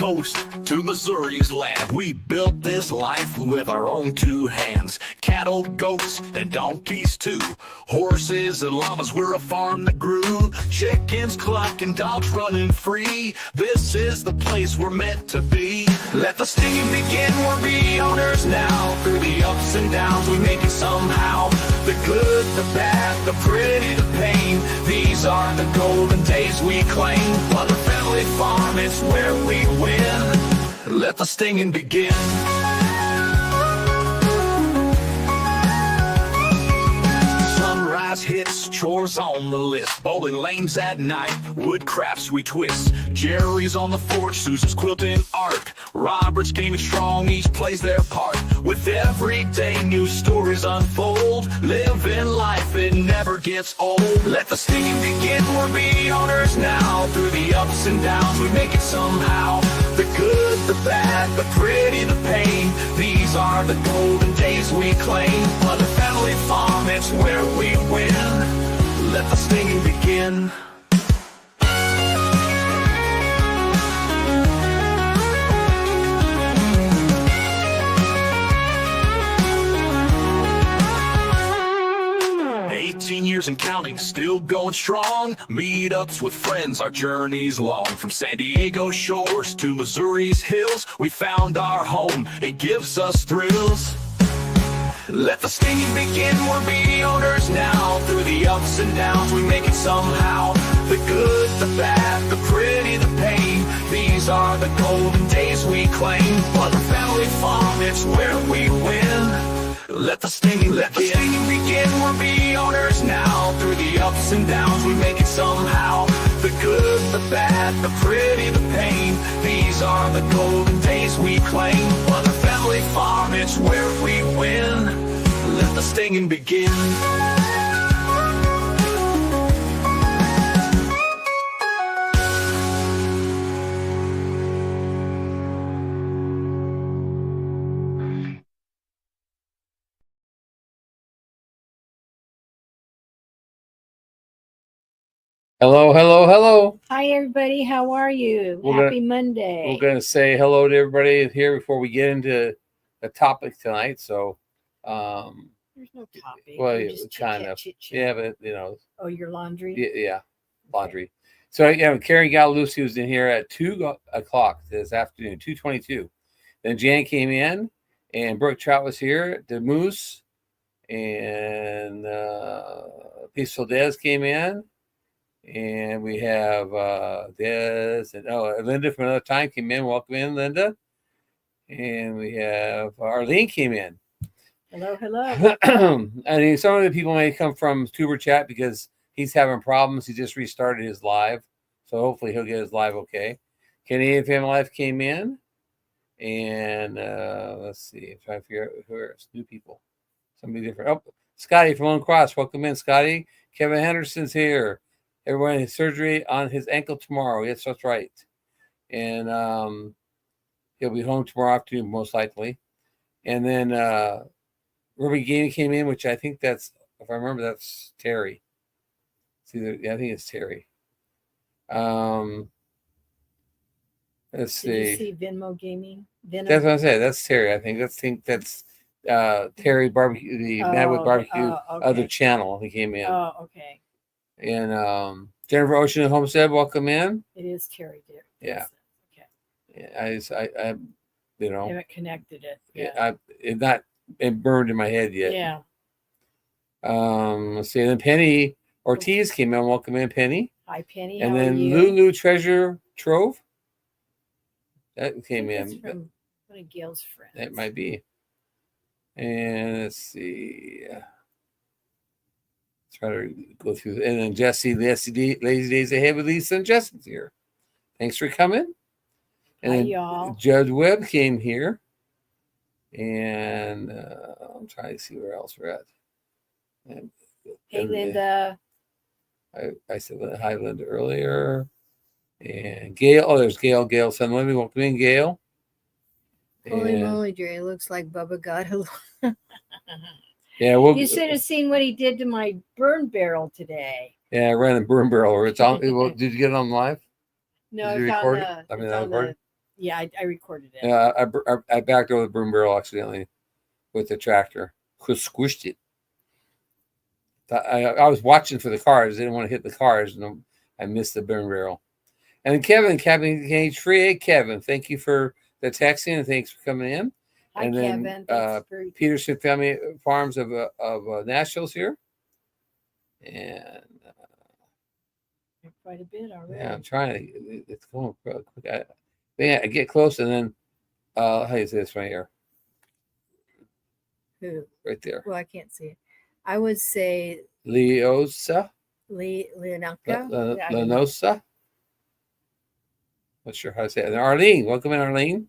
coast to Missouri's land. We built this life with our own two hands. Cattle, goats, and donkeys too. Horses and llamas, we're a farm that grew. Chickens clucking, dogs running free. This is the place we're meant to be. Let the singing begin, we're the owners now. Through the ups and downs, we make it somehow. The good, the bad, the pretty, the pain. These are the golden days we claim. Butler Family Farm, it's where we win. Let the stinging begin. Sunrise hits, chores on the list. Bowling lanes at night, wood crafts we twist. Jerry's on the forge, Susan's quilting art. Robert's gaming strong, each plays their part. With every day new stories unfold. Living life, it never gets old. Let the singing begin, we're the owners now. Through the ups and downs, we make it somehow. The good, the bad, the pretty, the pain. These are the golden days we claim. Butler Family Farm, it's where we win. Let the singing begin. Years and counting, still going strong. Meetups with friends, our journey's long. From San Diego shores to Missouri's hills, we found our home, it gives us thrills. Let the singing begin, we're the owners now. Through the ups and downs, we make it somehow. The good, the bad, the pretty, the pain. These are the golden days we claim. Butler Family Farm, it's where we win. Let the singing begin, we're the owners now. Through the ups and downs, we make it somehow. The good, the bad, the pretty, the pain. These are the golden days we claim. Butler Family Farm, it's where we win. Let the singing begin. Hello, hello, hello. Hi, everybody. How are you? Happy Monday. We're going to say hello to everybody here before we get into the topic tonight. So, there's no topic. Well, just kind of. chit-chat. Yeah, but you know. Oh, your laundry? Yeah, laundry. So, yeah, Carrie Galusi was in here at 2 o'clock this afternoon, 2:22. Then Jan came in, and Brooke Trout was here, the Moose, and Peaceful Dez came in. And we have Des and Linda from another time came in. Welcome in, Linda. And we have Arlene came in. Hello, hello. I mean, some of the people may come from Tuber Chat because he's having problems. He just restarted his live. So hopefully he'll get his live okay. Canadian Family Life came in. And let's see. I'm trying to figure out who are new people. Somebody different. Oh, Scotty from Lone Cross. Welcome in, Scotty. Kevin Henderson's here. Everyone has surgery on his ankle tomorrow. Yes, that's right. And he'll be home tomorrow afternoon, most likely. And then Ruby Gaming came in, which I think that's, if I remember, that's Terry. I think it's Terry. Let's see. Did you see Venmo Gaming? That's what I said. That's Terry. I think that's Terry Barbecue, the Mad with Barbecue, okay. other channel. He came in. Oh, okay. And Jennifer Ocean Homestead, welcome in. It is Terry there. Yeah. Okay. I you know. I haven't connected it. Yeah. It burned in my head yet. Yeah. Let's see. And then Penny Ortiz came in. Welcome in, Penny. Hi, Penny. And how then are you? Lulu Treasure Trove. That came in. That's from one of Gail's friends. That might be. And let's see. Try to go through. And then Jesse, Lazy Days Ahead with Lisa and Justin's here. Thanks for coming. And Hi, then y'all. Judd Webb came here. And I'm trying to see where else we're at. Hey, Linda. I said hi, Linda, earlier. And Gail. Oh, there's Gail. Gail said, let me welcome in, Gail. Holy moly, Jerry. Looks like Bubba got hello. Yeah, you should have seen what he did to my burn barrel today. Yeah, I ran the burn barrel. It's on. Did you get it on live? No, did you it's record on it? the, it's on the Yeah, I recorded it. I backed over the broom barrel accidentally with the tractor. Squished it. I was watching for the cars. I didn't want to hit the cars, and I missed the broom barrel. And then Kevin Cage Free, Kevin, thank you for the texting and thanks for coming in. Hi, And then Kevin. Thanks for Peterson Family Farms of Nashville's here. And quite a bit already. yeah, I'm trying to. It's going quick. I get close, and then how do you say this right here? Who? Right there. Well, I can't see it. I would say Leosa. Leonaka. Lenosa. Not sure how to say it. And Arlene, welcome in, Arlene.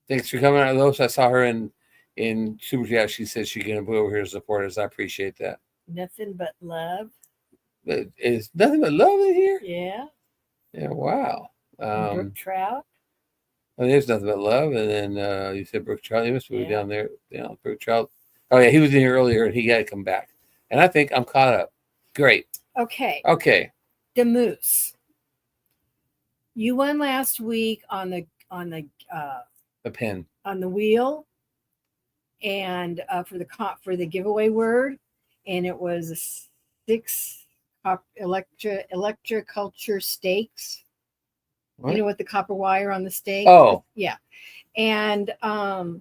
Thanks for coming out, Los. I saw her in Super Chat. She said she's going to be over here to support us. I appreciate that. Nothing but love. Is nothing but love in here? Yeah. Yeah. Wow. Brook trout. Well, there's nothing but love, and then you said Brook Trout. He must be down there. Yeah, Brook Trout. Oh yeah, he was in here earlier, and he got to come back. And I think I'm caught up. Great. Okay. Okay. The moose. You won last week on the pen on the wheel, and for the giveaway word, and it was a 6 electroculture stakes. What? You know, with the copper wire on the stake. Oh, yeah. And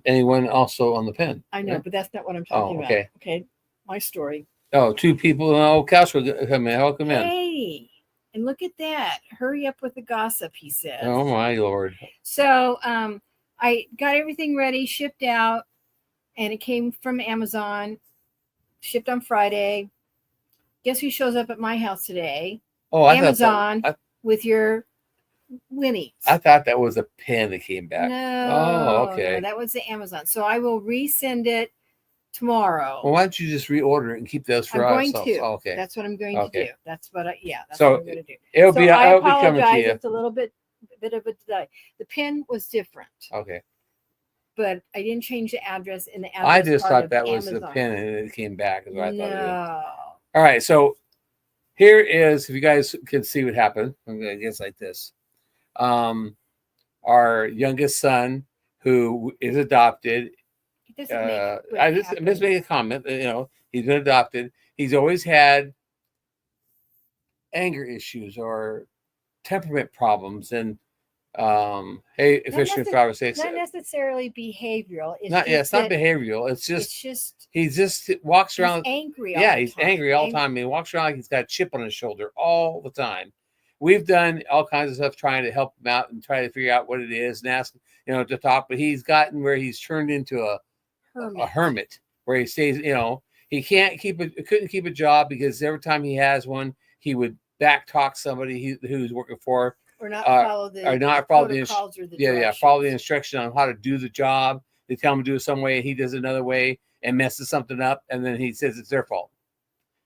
anyone also on the pen? I know, right? but that's not what I'm talking okay. about. Okay, my story. Oh, 2 people. Oh, Couch will come in. Welcome in. Hey, and look at that! Hurry up with the gossip, he says. Oh my lord! So, I got everything ready, shipped out, and it came from Amazon. Shipped on Friday. Guess who shows up at my house today? Oh, Amazon with your Winnie. I thought that was a pen that came back. No. Oh, okay. No, that was the Amazon. So I will resend it tomorrow. Well, why don't you just reorder it and keep those for I'm ourselves? going to. Oh, okay. That's what I'm going to do. That's what I. Yeah. That's So what I'm going to do. It'll be. I I'll be coming to apologize. you. It's a little bit of a delay. The pen was different. Okay. But I didn't change the address in the address. I just thought that Amazon. was the pen and it came back. Is what I thought it was. No. All right. So here is, if you guys can see what happened, I'm going to guess like this. Our youngest son, who is adopted. I'm just making a comment. You know, he's been adopted. He's always had anger issues or temperament problems, and hey, efficient 5 or 6. Not necessarily behavioral. It's not behavioral. It's just he just walks around angry. He's angry all the time. He walks around like he's got a chip on his shoulder all the time. We've done all kinds of stuff trying to help him out and try to figure out what it is and ask, to talk. But he's gotten where he's turned into a hermit where he stays. He couldn't keep a job because every time he has one, he would back talk somebody who's working for. Or not follow the follow the instruction on how to do the job. They tell him to do it some way, and he does it another way and messes something up, and then he says it's their fault.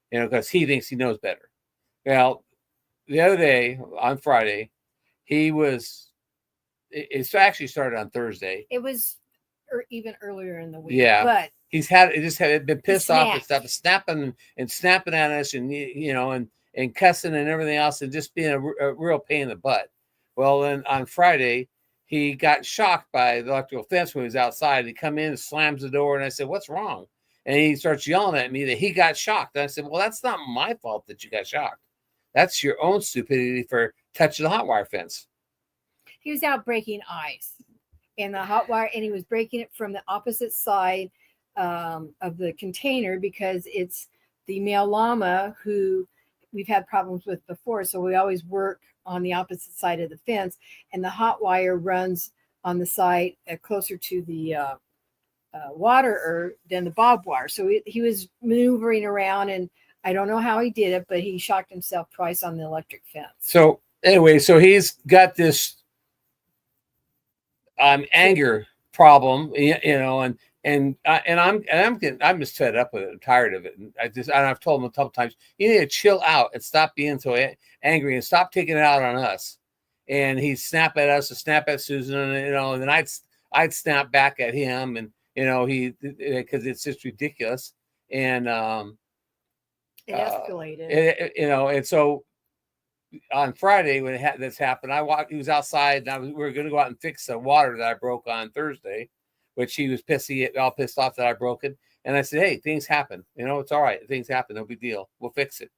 Because he thinks he knows better. Well, the other day on Friday, it actually started on Thursday. It was even earlier in the week. Yeah, but he's had been pissed off and stuff, snapping at us, and and cussing and everything else, and just being a real pain in the butt. Well, then on Friday, he got shocked by the electrical fence when he was outside. He come in and slams the door, and I said, "What's wrong?" And he starts yelling at me that he got shocked. And I said, "Well, that's not my fault that you got shocked. That's your own stupidity for touching the hot wire fence." He was out breaking ice and the hot wire, and he was breaking it from the opposite side of the container because it's the male llama who we've had problems with before. So we always work on the opposite side of the fence, and the hot wire runs on the side closer to the water than the barbed wire. So he was maneuvering around, and I don't know how he did it, but he shocked himself twice on the electric fence. So anyway, he's got this anger problem, and I'm just fed up with it. I'm tired of it. And I've told him a couple times, you need to chill out and stop being so angry and stop taking it out on us. And he'd snap at us and snap at Susan, and then I'd snap back at him, and because it's just ridiculous. And it escalated. And so on Friday when this happened, he was outside, and we were going to go out and fix the water that I broke on Thursday, which he was all pissed off that I broke it. And I said, hey, things happen. It's all right. Things happen. No big deal. We'll fix it.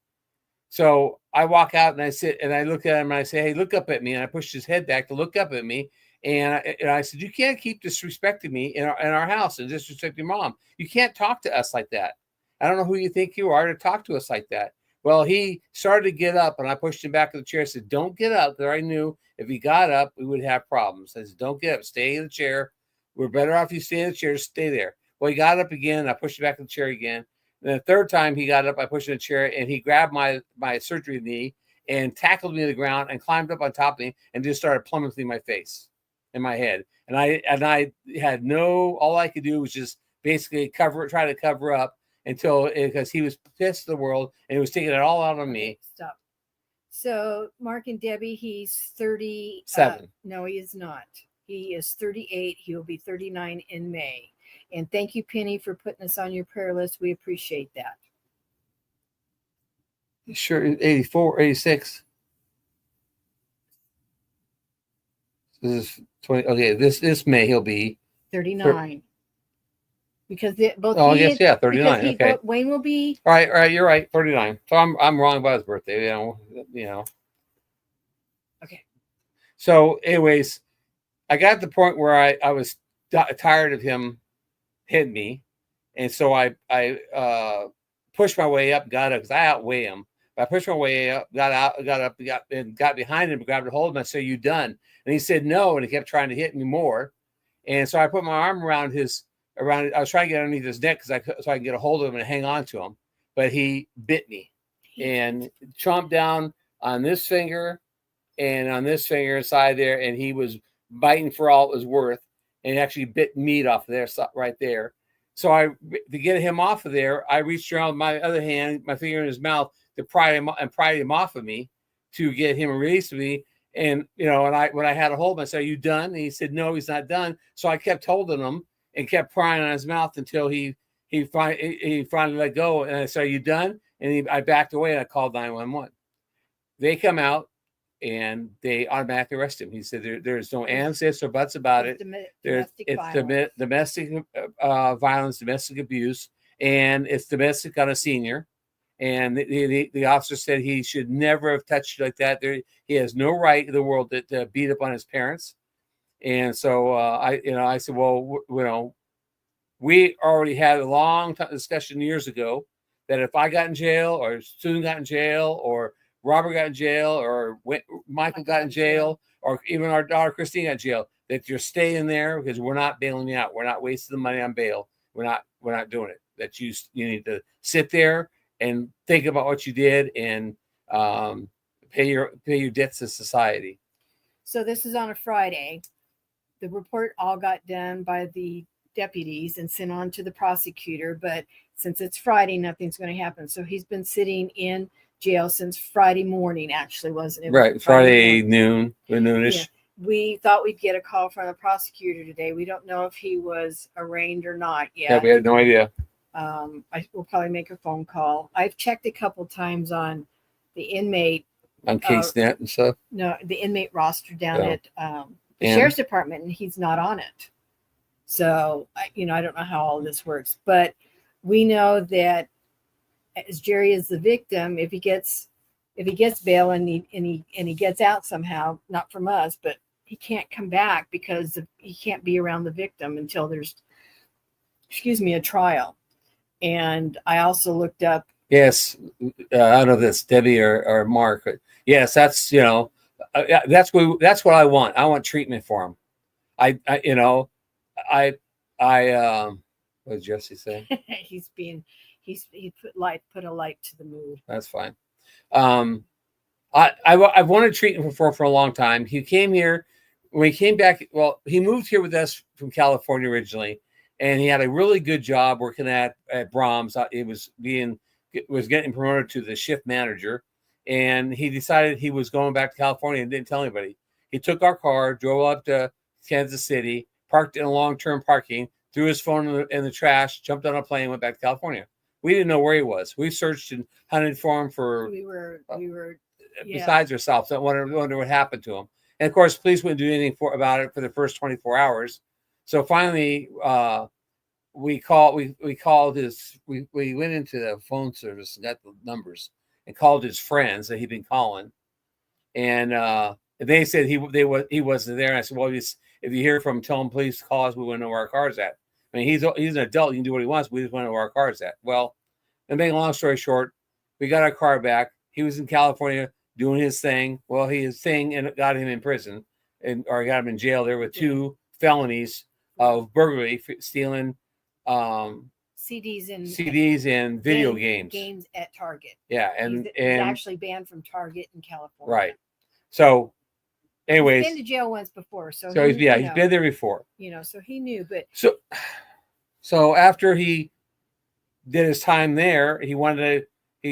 So I walk out and I sit and I look at him and I say, hey, look up at me. And I pushed his head back to look up at me. And I said, you can't keep disrespecting me in our house and disrespecting Mom. You can't talk to us like that. I don't know who you think you are to talk to us like that. Well, he started to get up, and I pushed him back in the chair. I said, don't get up. Because I knew if he got up, we would have problems. I said, don't get up. Stay in the chair. We're better off you stay in the chair. Just stay there. Well, he got up again. I pushed him back in the chair again. And the third time he got up, I pushed him in the chair, and he grabbed my surgery knee and tackled me to the ground and climbed up on top of me and just started plummeting my face and my head. And I had all I could do was just basically try to cover up because he was pissed at the world and he was taking it all out on me. Stop. So Mark and Debbie, he's 37. No, he is not. He is 38. He will be 39 in May. And thank you, Penny, for putting us on your prayer list. We appreciate that. Sure, 84, 86. This is 20. Okay, this May he'll be 39. Because both. Oh, I guess 39. Okay. Wayne will be. All right, you're right, 39. So I'm wrong about his birthday. Okay. So, anyways, I got to the point where I was tired of him hitting me, and so I pushed my way up, got up because I outweigh him. But I pushed my way up, got behind him, grabbed a hold of him. I said, "You done?" And he said no, and he kept trying to hit me more. And so I put my arm around I was trying to get underneath his neck so I could get a hold of him and hang on to him, but he bit me and chomped down on this finger and on this finger inside there, and he was biting for all it was worth, and he actually bit meat off of there, right there. So to get him off of there, I reached around with my other hand, my finger in his mouth, to pry him off of me to get him released of me. And when I had a hold of him, I said, "Are you done?" And he said, "No, he's not done." So I kept holding him and kept prying on his mouth until he finally let go. And I said, "Are you done?" And I backed away and I called 911. They come out and they automatically arrest him. He said, "There's no ands, ifs, or buts about it. It's domestic violence, domestic abuse, and it's domestic on a senior." And the officer said he should never have touched you like that. He has no right in the world to beat up on his parents. And so I said, well, we already had a long discussion years ago that if I got in jail, or Susan got in jail, or Robert got in jail, or Michael got in jail, or even our daughter Christine got in jail, that you're staying there because we're not bailing you out. We're not wasting the money on bail. We're not doing it. That you need to sit there and think about what you did and pay your debts to society. So this is on a Friday. The report all got done by the deputies and sent on to the prosecutor. But since it's Friday, nothing's going to happen. So he's been sitting in jail since Friday morning, actually, wasn't it? Right. Friday noonish. Yeah. We thought we'd get a call from the prosecutor today. We don't know if he was arraigned or not yet. Yeah, we had no idea. I will probably make a phone call. I've checked a couple times on the inmate. On CaseNet and stuff? No, the inmate roster down at the sheriff's department, and he's not on it. So, I don't know how all this works, but we know that as Jerry is the victim, if he gets bail and he gets out somehow, not from us, but he can't come back because he can't be around the victim until there's, a trial. And I also looked up. Yes, I don't know if that's Debbie or Mark, but yes, that's that's what I want. I want treatment for him. What did Jesse say? he put a light to the mood. That's fine. I've wanted treatment for a long time. He came here when he came back. Well, he moved here with us from California originally, and he had a really good job working at Brahms. He was getting promoted to the shift manager, and he decided he was going back to California and didn't tell anybody. He took our car, drove up to Kansas City, parked in a long-term parking, threw his phone in the trash, jumped on a plane, went back to California. We didn't know where he was. We searched and hunted for him for. We were besides herself. So I wonder what happened to him. And of course, police wouldn't do anything about it for the first 24 hours. So finally, we called his. We went into the phone service and got the numbers and called his friends that he'd been calling, and they said he wasn't there. And I said, well, if you hear from him, tell him please call us. We want to know where our car's at. I mean, he's an adult. He can do what he wants. We just want to know where our car's at. Well, and make a long story short, we got our car back. He was in California doing his thing. Well, his thing and got him in prison, or got him in jail there with 2 felonies of burglary, stealing CDs and video games at Target. Yeah, he's actually banned from Target in California. Right. So, anyways, he's been to jail once before, so he's been there before. So he knew. But so after he did his time there, he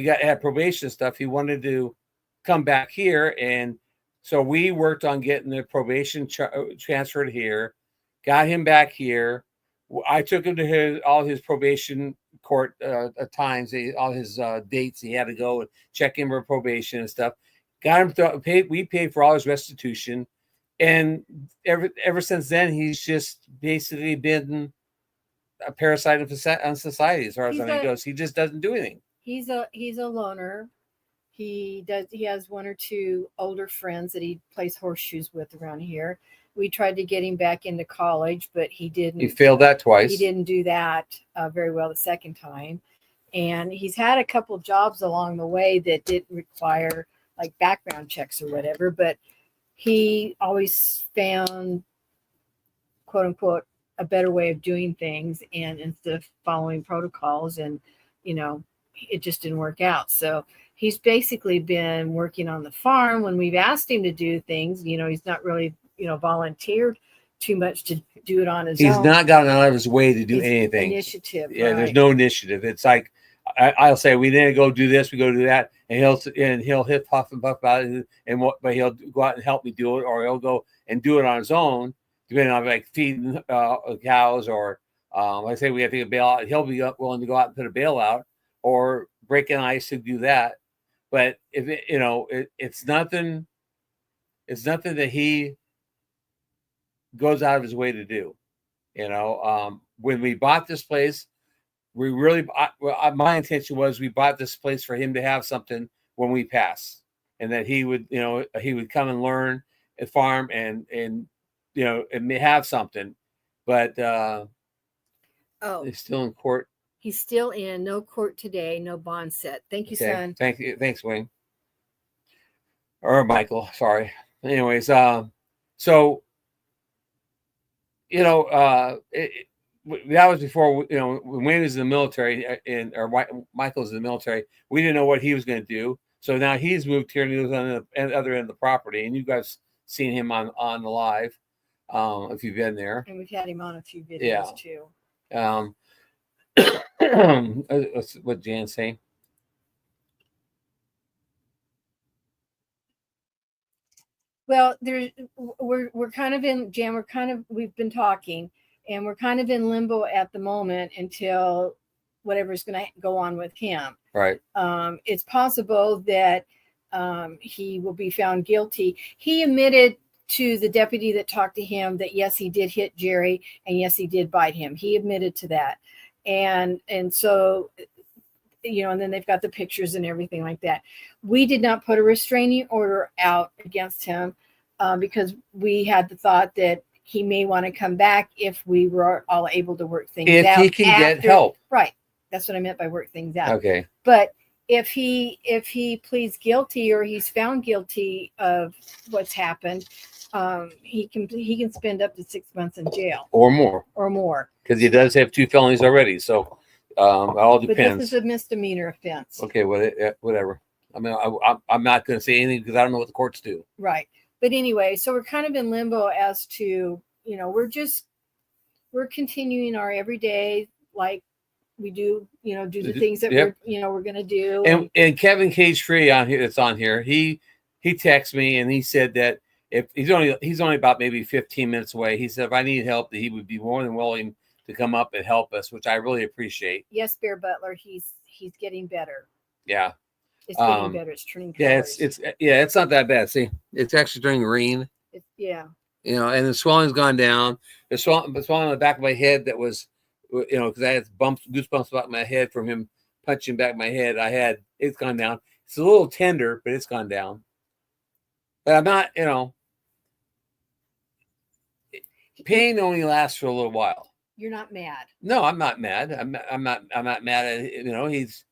had probation stuff. He wanted to come back here, and so we worked on getting the probation transferred here, got him back here. I took him to all his probation court times, all his dates. He had to go and check in for probation and stuff. Got him we paid for all his restitution, and ever since then, he's just basically been a parasite on society as far as it goes. He just doesn't do anything. He's a loner. He has 1 or 2 older friends that he plays horseshoes with around here. We tried to get him back into college, but he didn't. He failed that twice. He didn't do that very well the second time. And he's had a couple jobs along the way that didn't require like background checks or whatever, but he always found, quote unquote, a better way of doing things. And instead of following protocols, and, it just didn't work out. So he's basically been working on the farm when we've asked him to do things. He's not really, volunteered too much to do it on his own. He's not gotten out of his way to do anything. Initiative. Yeah, right. There's no initiative. It's like I'll say we need to go do this, we go do that, and he'll hit puff and puff about it, but he'll go out and help me do it, or he'll go and do it on his own, depending on like feeding cows, or like I say we have to get a bail out. He'll be willing to go out and put a bail out, or breaking ice to do that. But if it's nothing. It's nothing that he goes out of his way to do. When we bought this place, my intention was we bought this place for him to have something when we pass, and that he would come and learn and farm and have something. But he's still in court. He's still in no court today, no bond set. Thank you, son. Thank you. Thanks, Wayne. Or Michael, sorry. Anyways, so that was before when Wayne was in the military or Michael's in the military. We didn't know what he was going to do. So now he's moved here and he lives on the other end of the property. And you guys seen him on the live, if you've been there. And we've had him on a few videos too. What Jan's saying. Well, we're kind of in, Jan, we've been talking, and we're kind of in limbo at the moment until whatever's going to go on with him. Right. It's possible that he will be found guilty. He admitted to the deputy that talked to him that yes, he did hit Jerry, and yes, he did bite him. He admitted to that. And so, and then they've got the pictures and everything like that. We did not put a restraining order out against him because we had the thought that he may want to come back if we were all able to work things out. If he can get help. Right. That's what I meant by work things out. Okay. But if he pleads guilty or he's found guilty of what's happened, he can spend up to 6 months in jail or more. Because he does have 2 felonies already. So it all depends. But this is a misdemeanor offense. Okay, whatever. I mean, I'm not going to say anything because I don't know what the courts do. Right. But anyway, so we're kind of in limbo as to, we're continuing our everyday, like we do, do the things that we're going to do. And Kevin Cage Free that's on here, he texted me and he said that if he's only about maybe 15 minutes away. He said if I need help, that he would be more than willing to come up and help us, which I really appreciate. Yes, Bear Butler, he's getting better. Yeah. It's getting better. It's turning colors. It's not that bad. See, it's actually turning green. Yeah. And the swelling's gone down. The swelling on the back of my head that was, because I had goosebumps about my head from him punching back my head. It's gone down. It's a little tender, but it's gone down. But I'm not, pain only lasts for a little while. You're not mad. No, I'm not mad. I'm not mad at it.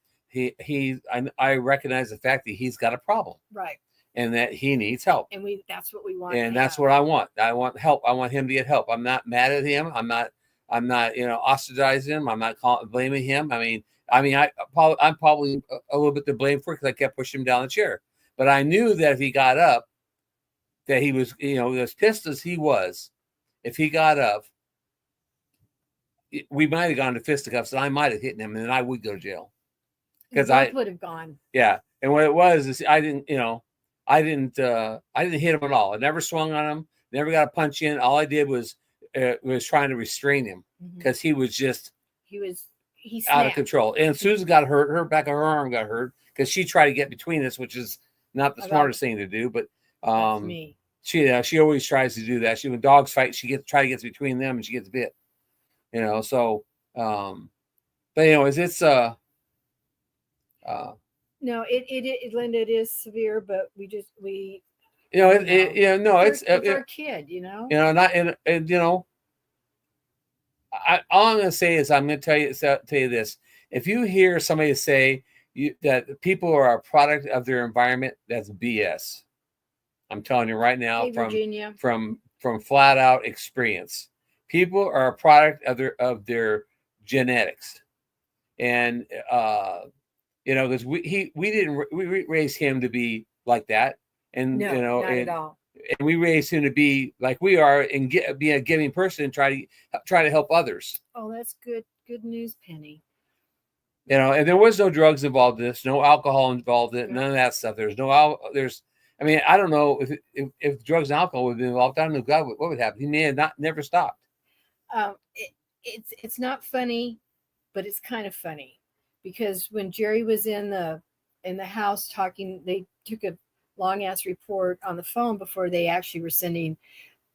I recognize the fact that he's got a problem. Right. And that he needs help. And that's what we want. And that's what I want. I want help. I want him to get help. I'm not mad at him. I'm not ostracizing him. I'm not blaming him. I'm probably a little bit to blame for it because I kept pushing him down the chair. But I knew that if he got up, that he was, as pissed as he was, if he got up, we might have gone to fisticuffs and I might have hit him and then I would go to jail. Because I would have gone. Yeah. And what it was is I didn't hit him at all. I never swung on him, never got a punch in. All I did was trying to restrain him because he was out of control. And Susan got hurt. Her back of her arm got hurt because she tried to get between us, which is not the smartest thing to do. But that's me. She always tries to do that. When dogs fight, she try to get between them and she gets bit. So but anyways, it's no, Linda, it is severe, but it's our kid, all I'm going to say is I'm going to tell you this. If you hear somebody say that people are a product of their environment, that's BS. I'm telling you right now, from flat out experience, people are a product of their genetics, and because we didn't raise him to be like that, and not at all. And we raised him to be like we are and be a giving person and try to help others. Oh, that's good news, Penny. And there was no drugs involved in this, no alcohol involved in it, none of that stuff. I don't know if drugs and alcohol would be involved. I don't know God what would happen. He may have never stopped. It's not funny, but it's kind of funny. Because when Jerry was in the house talking, they took a long ass report on the phone before they actually were sending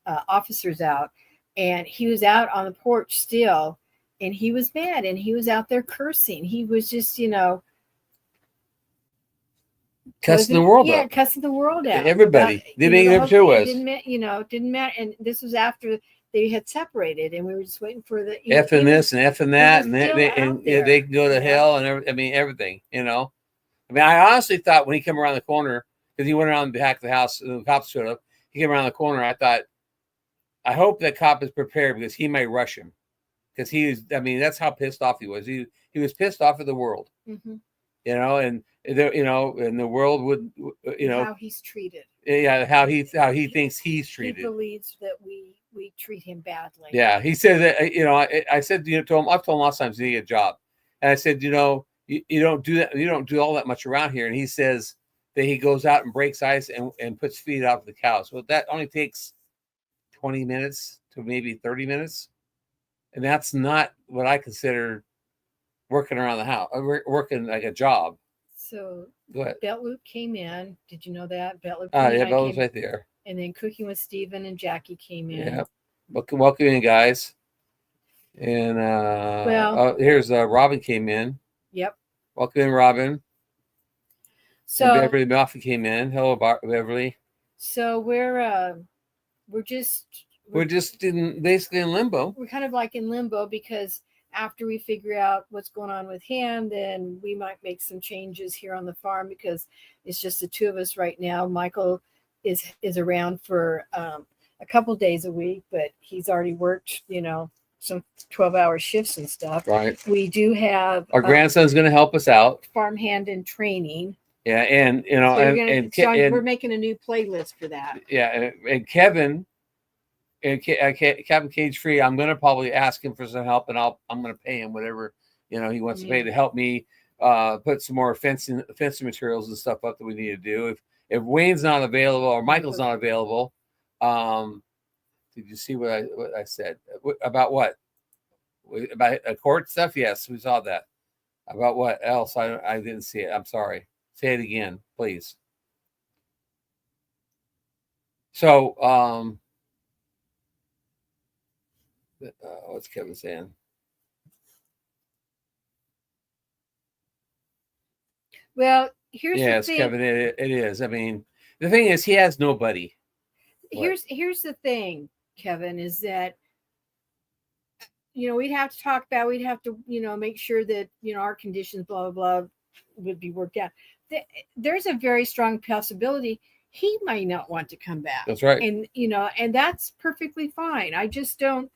officers out, and he was out on the porch still, and he was mad, and he was out there cursing. He was just cussing the world out. Yeah, cussing the world out. Everybody. Didn't matter. And this was after they had separated, and we were just waiting for the F and this and F and that, and they can go to hell and everything. I honestly thought when he came around the corner, because he went around the back of the house, and the cops showed up. He came around the corner. I thought, I hope that cop is prepared because he may rush him, because he is. That's how pissed off he was. He was pissed off at the world. Mm-hmm. And the world would, how he's treated. Yeah, how he thinks he's treated. He believes that we treat him badly. Yeah, he said that. I said to him, I've told him lots of times, you need a job, and I said, you don't do that. You don't do all that much around here. And he says that he goes out and breaks ice and puts feed out for the cows. Well, that only takes 20 minutes to maybe 30 minutes, and that's not what I consider working around the house, working like a job. So go ahead. Beltloop came in. Did you know that? Beltloop Beltloop's right there. And then Cooking with Stephen and Jackie came in. Yeah. Welcome in, guys. And here's Robin came in. Yep. Welcome in, Robin. So and Beverly Murphy came in. Hello, Beverly. So we're just basically in limbo. We're kind of like in limbo because after we figure out what's going on with him, then we might make some changes here on the farm because it's just the two of us right now. Michael is around for a couple days a week, but he's already worked, some 12-hour shifts and stuff. Right. We do have our grandson's going to help us out. Farmhand in training. Yeah, and we're making a new playlist for that. Yeah, and Kevin. And Captain Cage Free, I'm going to probably ask him for some help, and I'm going to pay him whatever he wants to pay to help me put some more fencing materials and stuff up that we need to do. If Wayne's not available or Michael's not available, did you see what I said about what about court stuff? Yes, we saw that. About what else? I didn't see it. I'm sorry. Say it again, please. So, what's Kevin saying? Well, here's Yes, the thing. Kevin, it is. I mean, the thing is, he has nobody. Here's the thing, Kevin, is that we'd have to talk about, we'd have to, make sure that, our conditions, blah, blah, blah, would be worked out. There's a very strong possibility he might not want to come back. That's right. And, and that's perfectly fine. I just don't.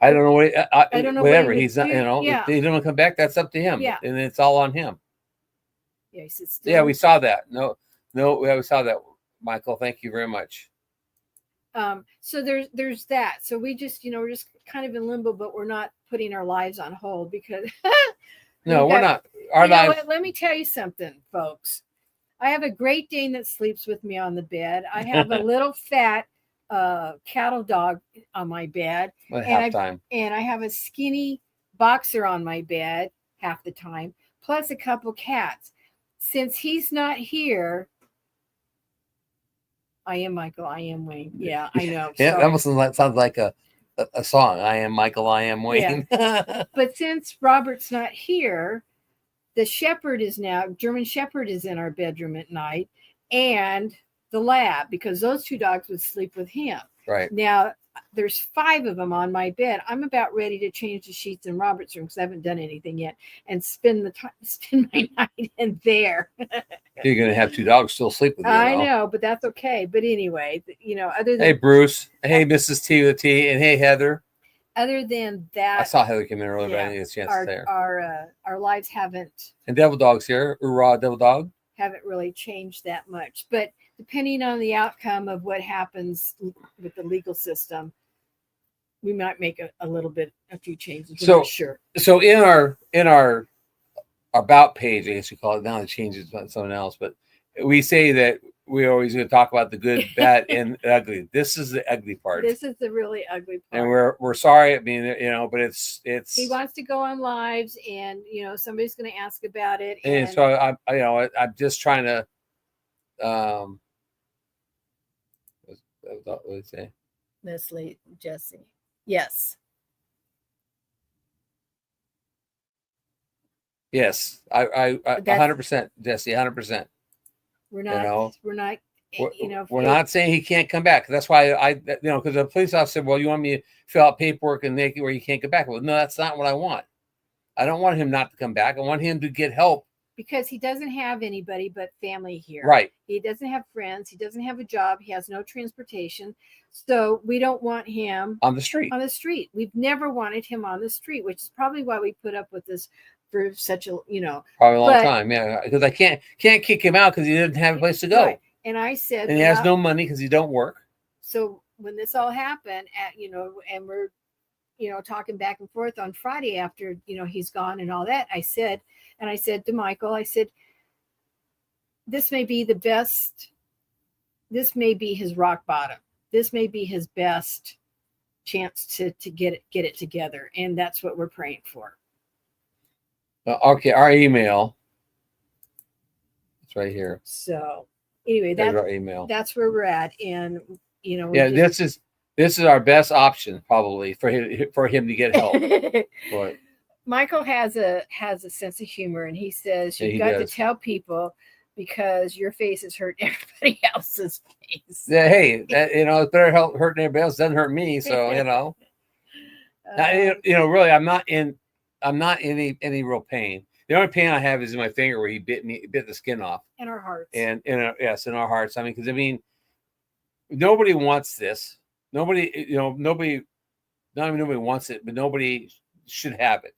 I don't know what, I don't know whatever. what he would He's not, do. if they don't come back, that's up to him. Yeah. And it's all on him. Yeah, he said Yeah, we saw that. No, we saw that, Michael. Thank you very much. So there's that. So we just, we're just kind of in limbo, but we're not putting our lives on hold because no, we're not. Our lives. Let me tell you something, folks. I have a Great Dane that sleeps with me on the bed. I have a little fat cattle dog on my bed. Half time. And I have a skinny boxer on my bed half the time, plus a couple cats. Since he's not here, I am Michael, I am Wayne. Yeah, I know. Yeah, that almost sounds like a song. I am Michael, I am Wayne. Yeah. But since Robert's not here, the shepherd is now, German Shepherd is in our bedroom at night, and the lab, because those two dogs would sleep with him. Right. Now, there's 5 of them on my bed. I'm about ready to change the sheets in Robert's room because I haven't done anything yet, and spend my night in there. You're going to have 2 dogs still sleep with you. I know, but that's okay. But anyway, other than... Hey, Bruce. Hey, Mrs. T with T. And hey, Heather. Other than that... I saw Heather come in earlier, but I didn't get a chance to say her. Our lives haven't... And Devil Dog's here. Hoorah, Devil Dog. Haven't really changed that much. But depending on the outcome of what happens with the legal system, we might make a few changes. We're not sure. So in our about page, I guess you call it now, it changes to something else, but we say that we're always going to talk about the good, bad, and ugly. This is the ugly part. This is the really ugly part. And we're sorry. I mean, but it's he wants to go on lives, and somebody's going to ask about it. And so I'm just trying to what did it say? Leslie, Jesse. Yes. Yes, I 100%, Jesse, 100%. We're not. We're not saying he can't come back. That's why because the police officer said, "Well, you want me to fill out paperwork and make it where you can't come back?" Well, no, that's not what I want. I don't want him not to come back. I want him to get help because he doesn't have anybody but family here. Right. He doesn't have friends. He doesn't have a job. He has no transportation. So we don't want him on the street. We've never wanted him on the street, which is probably why we put up with this for such a probably a long time. Yeah, because I can't kick him out because he didn't have a place to go. Right. And I said, and he has no money because he don't work. So when this all happened, and we're talking back and forth on Friday after he's gone and all that, I said to Michael, I said, this may be the best. This may be his rock bottom. This may be his best chance to get it together, and that's what we're praying for. Okay, our email. It's right here. So anyway, that's our email. That's where we're at, and this is our best option probably for him to get help. But Michael has a sense of humor, and he says you've got to tell people because your face is hurting everybody else's face. Yeah, hey, it's better hurting everybody else. Doesn't hurt me, so really, I'm not in any real pain. The only pain I have is in my finger where he bit the skin off. In our hearts. And in our hearts. I mean, because nobody wants this. Nobody wants it, but nobody should have it.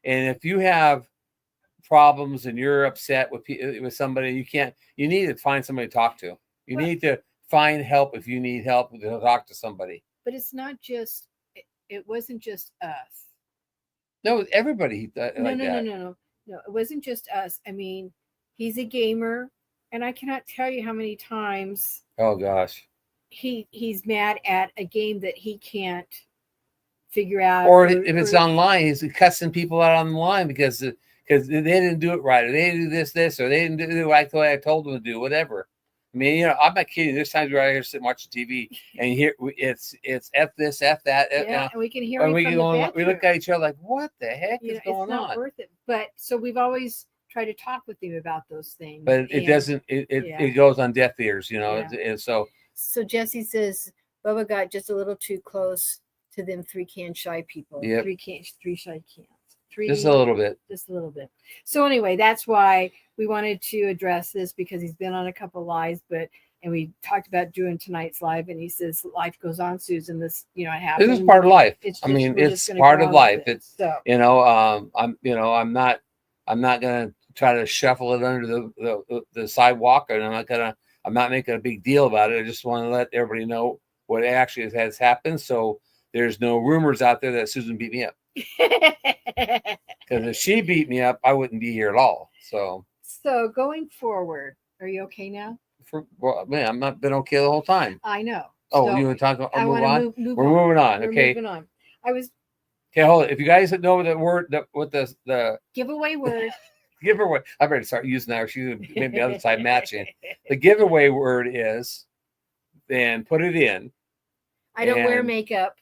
And if you have problems and you're upset with somebody, you need to find somebody to talk to. You need to find help if you need help to talk to somebody. But it's not just. It wasn't just us. No, everybody. No, it wasn't just us. I mean, he's a gamer, and I cannot tell you how many times. Oh gosh. He's mad at a game that he can't figure out. Or if it's online, he's cussing people out online because because they didn't do it right, or they didn't do this, or they didn't do it like the way I told them to do, whatever. I mean, you know, I'm not kidding. There's times where I hear sitting watching TV and here it's F this, F that. Yeah, and we can hear and it we from can the go, bedroom. we look at each other like, what the heck You is know, going it's not on? worth it. But so we've always tried to talk with him about those things. But it and- doesn't. It goes on deaf ears, you know. Yeah. And so So Jesse says Bubba got just a little too close to them 3-can shy people. Yep. Three shy cans. Three, just a little bit. just a little bit. So anyway, that's why we wanted to address this, because he's been on a couple lives, and we talked about doing tonight's live, and he says life goes on, Susan. This, you know, it happens. This is part of life. It's I just- mean, we're it's just gonna part go of on life. with it. It's So you know, I'm not gonna try to shuffle it under the sidewalk, and I'm not making a big deal about it. I just want to let everybody know what actually has happened, so there's no rumors out there that Susan beat me up. Because if she beat me up, I wouldn't be here at all. So going forward, are you okay now? well, man, I'm not been okay the whole time. I know. Oh, So you want to talk? I Move want on. to move We're on. moving on. We're Okay. moving on. I was Okay, hold it. If you guys know the word what the giveaway word. giveaway, I better start using that. Or she's maybe the other side matching. The giveaway word is, then put it in. I don't wear And- makeup.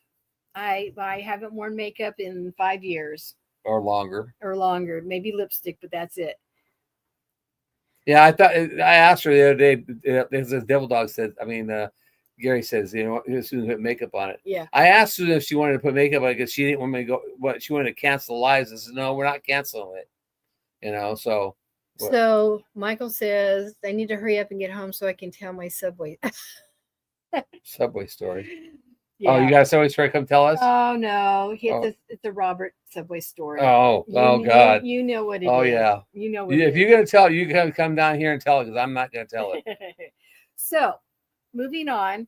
I haven't worn makeup in 5 years Or longer. or longer. Maybe lipstick, but that's it. Yeah, I asked her the other day. Because the devil dog said, Gary says, you know, Susan put makeup on it. Yeah. I asked Susan if she wanted to put makeup on it because she didn't want me to go. What she wanted to cancel the lives. I said, no, we're not canceling it. You know, so. What? So Michael says I need to hurry up and get home so I can tell my subway. Subway story. Yeah. Oh, you got a subway story? Come tell us. Oh no, Oh. It's a Robert Subway story. Oh, You- God. You know what it is. Oh, yeah. You know what If it you're gonna tell it, you can come down here and tell it because I'm not gonna tell it. is. So, moving on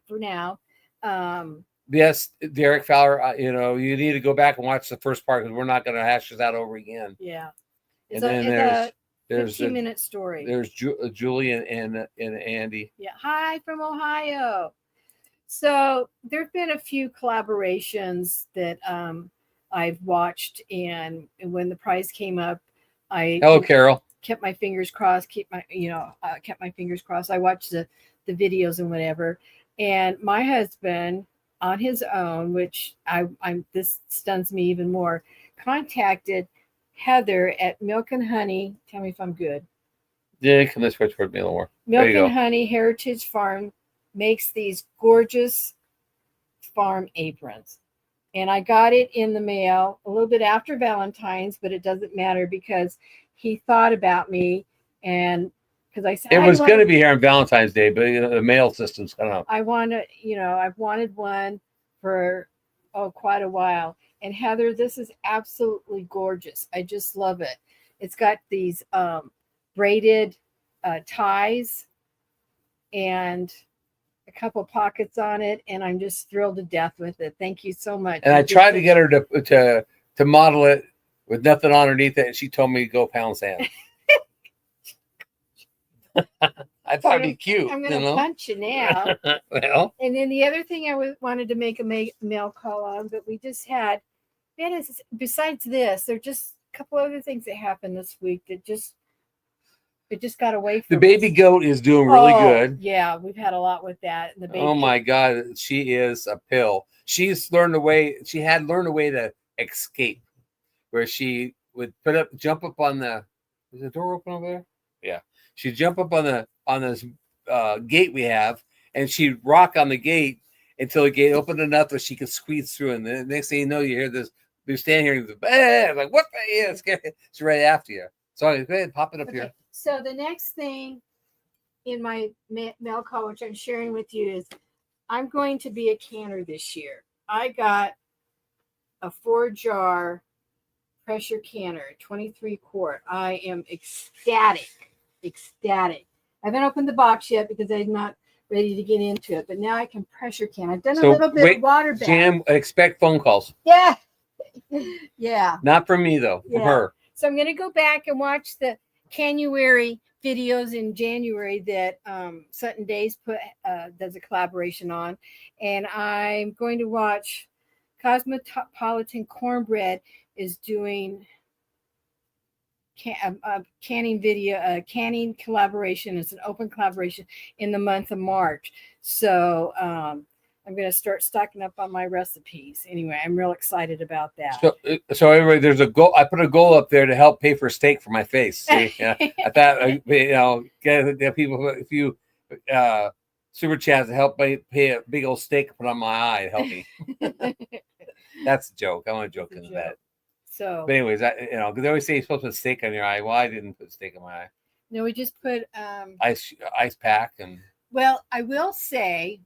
for now. Yes, Derek Fowler. You know, you need to go back and watch the first part because we're not gonna hash this out over again. Yeah. And then there's 15-minute story. there's Julie and Andy. Yeah. Hi from Ohio. So there've been a few collaborations that I've watched, and when the prize came up, I Hello, Carol. kept my fingers crossed. Kept my fingers crossed. I watched the videos and whatever, and my husband on his own, which I'm this stuns me even more, contacted Heather at Milk and Honey. Tell me if I'm good. Yeah, come this way toward me a little more. Milk There you and go. Honey Heritage Farm makes these gorgeous farm aprons. And I got it in the mail a little bit after Valentine's, but it doesn't matter because he thought about me, and because I said It was going to be here on Valentine's Day, but you know, the mail system's kind of. I want to, I've wanted one for quite a while. And Heather, this is absolutely gorgeous. I just love it. It's got these braided ties and a couple pockets on it, and I'm just thrilled to death with it. Thank you so much. And I tried to get her to model it with nothing underneath it, and she told me to go pound sand. I thought it'd be cute. I'm going to punch you now. Well, And then the other thing I wanted to make a mail call on, but we just had, besides this, there are just a couple other things that happened this week that just got away from the baby us. goat is doing really Oh, good. Yeah, we've had a lot with that. And the baby Oh my God, she is a pill. She had learned a way to escape, where she would jump up on the. Is the door open over there? Yeah, she'd jump up on this gate we have, and she'd rock on the gate until the gate opened enough that she could squeeze through. And the next thing you know, you hear this. You're standing here, and like what the hell? It's right after you. So go ahead, pop it up here. So the next thing in my mail call, which I'm sharing with you, is I'm going to be a canner this year. I got a 4-jar pressure canner, 23 quart. I am ecstatic. I haven't opened the box yet because I'm not ready to get into it, but now I can pressure can. I've done a little bit of water bath. Jam, expect phone calls. Yeah. Yeah. Not from me though, from Yeah. her. So I'm going to go back and watch the Canuary videos in January that Sutton Days does a collaboration on, and I'm going to watch Cosmopolitan Cornbread is doing canning video, canning collaboration. It's an open collaboration in the month of March. So I'm going to start stocking up on my recipes. Anyway, I'm real excited about that. So everybody, there's a goal. I put a goal up there to help pay for steak for my face. See? Yeah, I thought, get people, if you super chats to help pay a big old steak to put on my eye, help me. That's a joke. I want to joke into that. So, but anyways, because they always say you're supposed to put steak on your eye. Well, I didn't put steak on my eye. No, we just put ice pack and. Well, I will say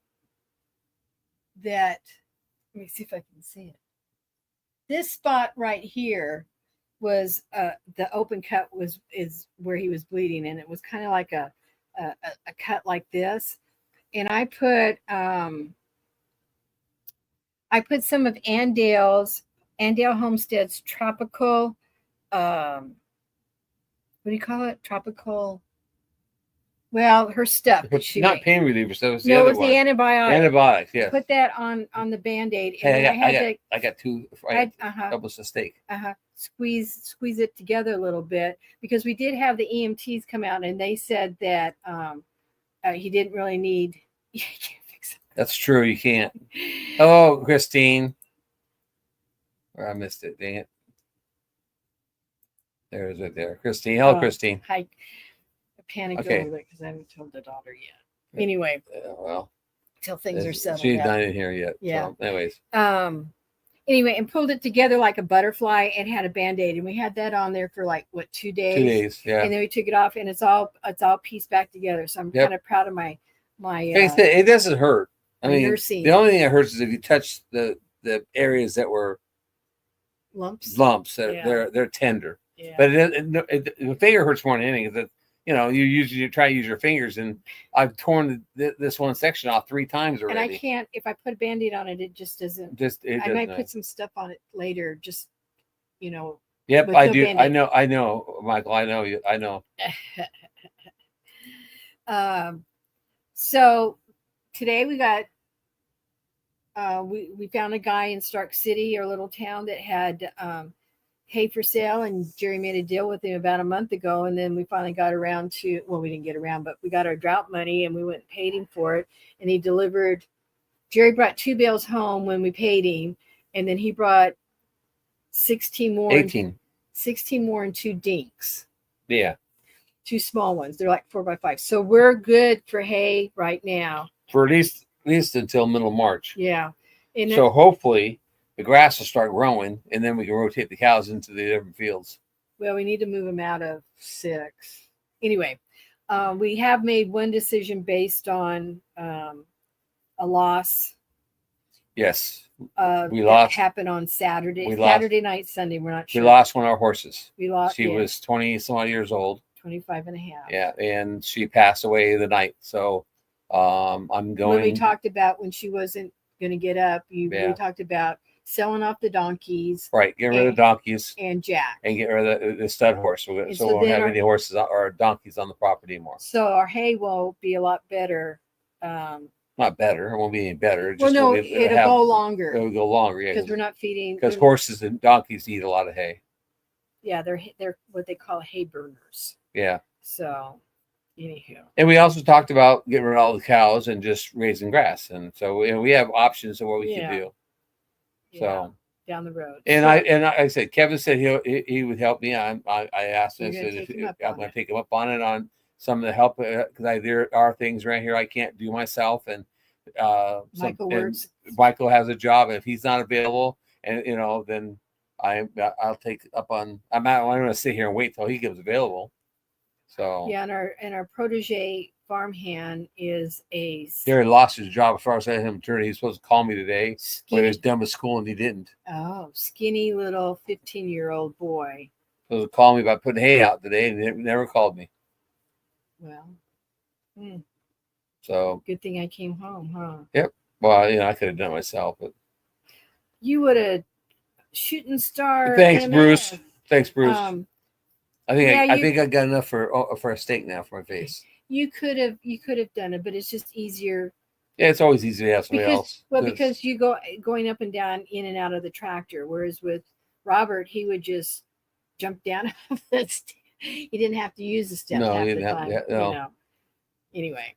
that. Let me see if I can see it. This spot right here was the open cut is where he was bleeding, and it was kind of like a cut like this. And I put some of Andale Homestead's tropical, what do you call it? Tropical. Well, her stuff. Not pain reliever stuff. It was the antibiotic. Antibiotics, yeah. Put that on the Band-Aid. And I got two. Doubles a steak. Squeeze it together a little bit, because we did have the EMTs come out and they said that he didn't really need. You can't fix it. That's true. You can't. Oh, Christine. I missed it. Dang it. There it is right there. Christine. Hello, Christine. Hi. I panicked a little bit because I haven't told the daughter yet. Anyway. Well. Till things are settled. She's not in here yet. Yeah. So, anyways. Anyway, and pulled it together like a butterfly and had a Band-Aid. And we had that on there for 2 days. 2 days, yeah. And then we took it off and it's all pieced back together. So I'm kind of proud of my it doesn't hurt. I mean, nursing. The only thing that hurts is if you touch the areas that were lumps that they're tender. Yeah. But the finger hurts more than anything. That you try to use your fingers, and I've torn this one section off 3 times already. And I can't, if I put a Band-Aid on it, it just doesn't. I might put some stuff on it later. Just Yep, I do. Band-Aid. I know, Michael. I know you. I know. So today we got. We found a guy in Stark City, our little town, that had hay for sale, and Jerry made a deal with him about a month ago, and then we finally got around to, well, we didn't get around, but we got our drought money and we went and paid him for it, and he delivered. Jerry brought 2 bales home when we paid him, and then he brought 16 more 16 more and 2 dinks. Yeah, 2 small ones. They're like 4x5, so we're good for hay right now for at least until middle of March. Yeah. And so hopefully the grass will start growing, and then we can rotate the cows into the different fields. Well, we need to move them out of 6. Anyway, we have made one decision based on a loss. Yes. We lost. Happened on Saturday. Saturday night, Sunday. We're not sure. We lost one of our horses. We lost. She was 20 some odd years old. 25 and a half. Yeah, and she passed away the night. So I'm going. When we talked about when she wasn't going to get up, we talked about selling off the donkeys. Right, get rid of the donkeys and Jack, and get rid of the stud horse. So we won't have any horses or donkeys on the property anymore. So our hay will be a lot better. Not better. It won't be any better. It'll go longer. It'll go longer, yeah. Because we're not feeding. Because horses and donkeys eat a lot of hay. Yeah, they're what they call hay burners. Yeah. So, anyhow. And we also talked about getting rid of all the cows and just raising grass, and so we have options of what we can do. So down the road. And I said, Kevin said he would help me. I asked him. I said I'm going to take him up on it on some of the help, because there are things right here I can't do myself, and Michael has a job, and if he's not available, and then I'll take up on. I'm going to sit here and wait till he gets available. So yeah, and our protege farmhand is Gary lost his job as far as I had him turn. He was supposed to call me today when he was done with school, and he didn't. Oh, skinny little 15-year-old boy. Supposed to call me about putting hay out today, and he never called me. Well, so good thing I came home, huh? Yep. Well, I could have done it myself, but you would have shooting star. Thanks, MS. Bruce. Thanks, Bruce. I think I got enough for a steak now for my face. You could have done it, but it's just easier. Yeah, it's always easy to have somebody else. Well, because you going up and down, in and out of the tractor, whereas with Robert, he would just jump down off the stand. You didn't have to use the steps No, half you the didn't have time. to- no. You know. Anyway,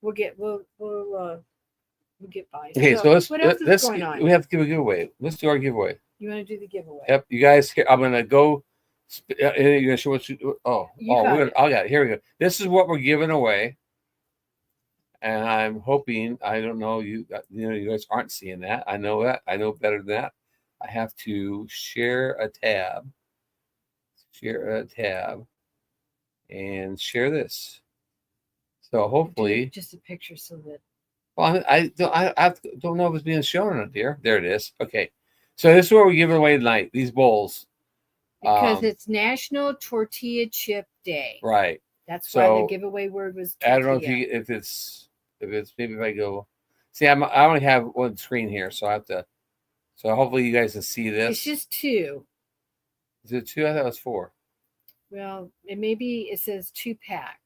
we'll get by. Okay, so let's what else is let's going on? we have to give a giveaway. Let's do our giveaway. You want to do the giveaway? Yep, you guys. I'm gonna go. You're gonna show what you. You got it. I got it. Here we go. This is what we're giving away, and I'm hoping. I don't know you. You guys aren't seeing that. I know that. I know better than that. I have to share a tab. Share a tab, and share this. So hopefully, just a picture so that. well, I don't know if it's being shown or not, dear. There it is. Okay, so this is what we're giving away tonight. These bowls. Because it's National Tortilla Chip Day. Right. That's why the So, giveaway word was tortilla. I don't know if it's maybe if I go. See, I only have one screen here, so I have to. So hopefully you guys can see this. It's just 2. Is it 2? I thought it was 4. Well, it says 2-pack.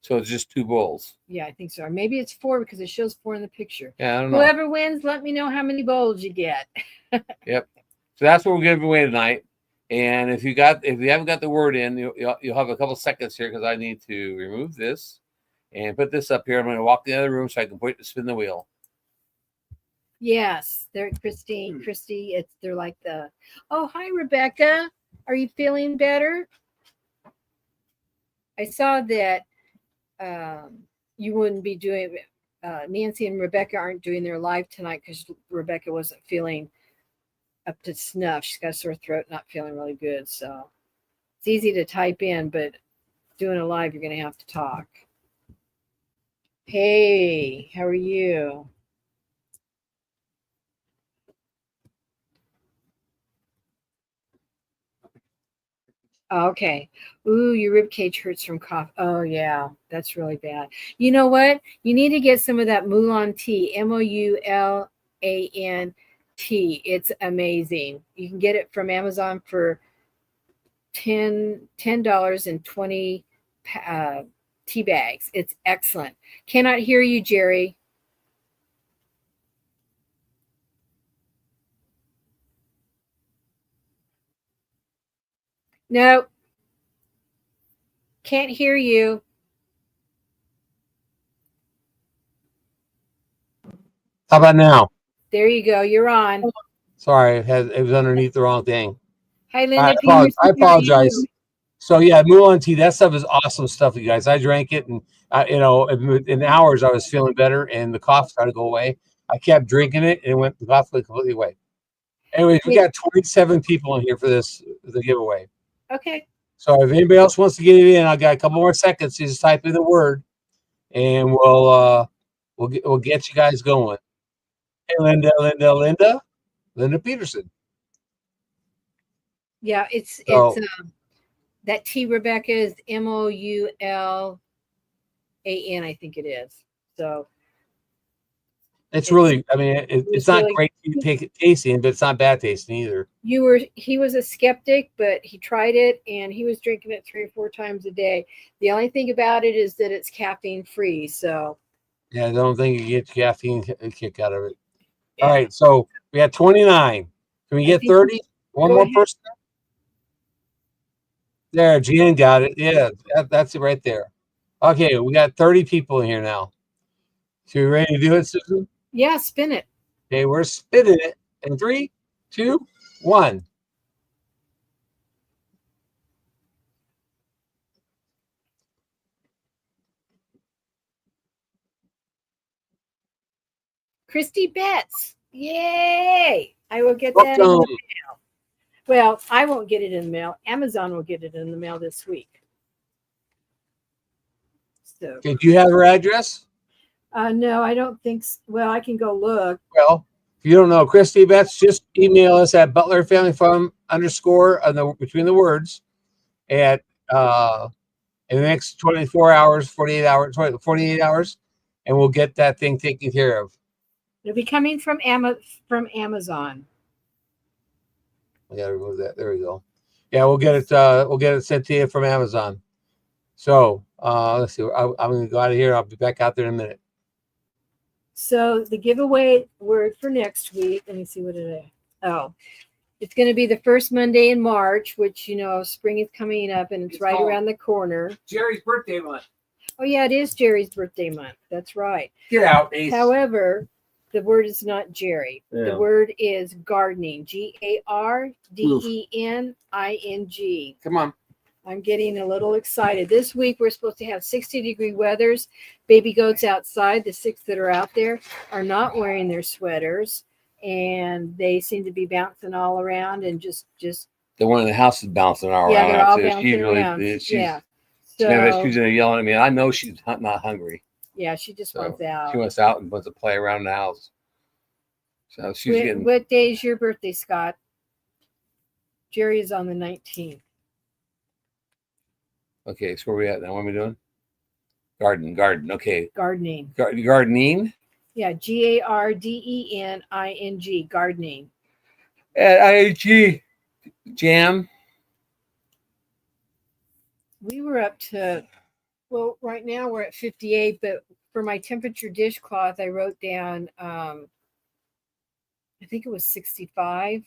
So it's just 2 bowls. Yeah, I think so. Or maybe it's 4 because it shows 4 in the picture. Yeah, I don't know. Whoever wins, let me know how many bowls you get. Yep. So that's what we're giving away tonight. And if you haven't got the word in, you'll have a couple seconds here because I need to remove this and put this up here. I'm going to walk in the other room so I can spin the wheel. Yes, they're Christy. They're like the. Oh, hi, Rebecca. Are you feeling better? I saw that you wouldn't be doing. Nancy and Rebecca aren't doing their live tonight because Rebecca wasn't feeling up to snuff. She's got a sore throat, not feeling really good. So it's easy to type in, but doing a live, you're going to have to talk. Hey, how are you? Okay. Ooh, your rib cage hurts from cough. Oh yeah, that's really bad. You know what? You need to get some of that Mulan tea. MOULAN tea. It's amazing. You can get it from Amazon for $10 and 20 tea bags. It's excellent. Cannot hear you, Jerry. No. Can't hear you. How about now? There you go. You're on. Sorry, it was underneath the wrong thing. Hi, Linda. I apologize. So yeah, Mulan tea. That stuff is awesome stuff, you guys. I drank it, and in hours I was feeling better, and the cough started to go away. I kept drinking it, and the cough went completely away. Anyways, we got 27 people in here for the giveaway. Okay. So if anybody else wants to get it in, I got a couple more seconds. You just type in the word, and we'll get you guys going. Hey, Linda Peterson. Yeah, it's that T Rebecca is MOULAN, I think it is. So it's really, I mean, it's not really great tasting, but it's not bad tasting either. He was a skeptic, but he tried it and he was drinking it 3 or 4 times a day. The only thing about it is that it's caffeine free. So yeah, I don't think you get caffeine kick out of it. Yeah. All right, so we got 29. Can we get 30? One more person? There, Jan got it. Yeah, that's it right there. Okay, we got 30 people in here now. So you ready to do it, Susan? Yeah, spin it. Okay, we're spinning it in 3, 2, 1. Christy Betts. Yay! I will get that in the mail. Well, I won't get it in the mail. Amazon will get it in the mail this week. So, okay, do you have her address? No, I don't think so. Well, I can go look. Well, if you don't know, Christy Betts, just email us at butlerfamilyfarm _ between the words at in the next 24 hours, 48 hours, and we'll get that thing taken care of. It'll be coming from Amazon. We gotta remove that. There we go. Yeah, we'll get it sent to you from Amazon. So let's see. I'm gonna go out of here. I'll be back out there in a minute. So the giveaway word for next week. Let me see what it is. Oh, It's going to be the first Monday in March, which, spring is coming up and it's right called around the corner. Jerry's birthday month. Oh, yeah, it is Jerry's birthday month. That's right. Get out, Ace. However, the word is not Jerry. Yeah. The word is gardening. Gardening. Come on. I'm getting a little excited. This week, we're supposed to have 60-degree weathers. Baby goats outside, the 6 that are out there, are not wearing their sweaters. And they seem to be bouncing all around and just The one in the house is bouncing all yeah, around. they're all too. bouncing around. She's, Yeah. she's So, yelling at me. I know she's not hungry. yeah, she just So wants out. she wants out and wants to play around the house. So she's getting. What day is your birthday, Scott? Jerry is on the 19th. Okay, so where are we at now? What are we doing? Garden. Okay. Gardening. Gardening. Yeah, Gardening. Gardening. At IAG Jam. We were up to, well, right now we're at 58, but for my temperature dishcloth, I wrote down, I think it was 65.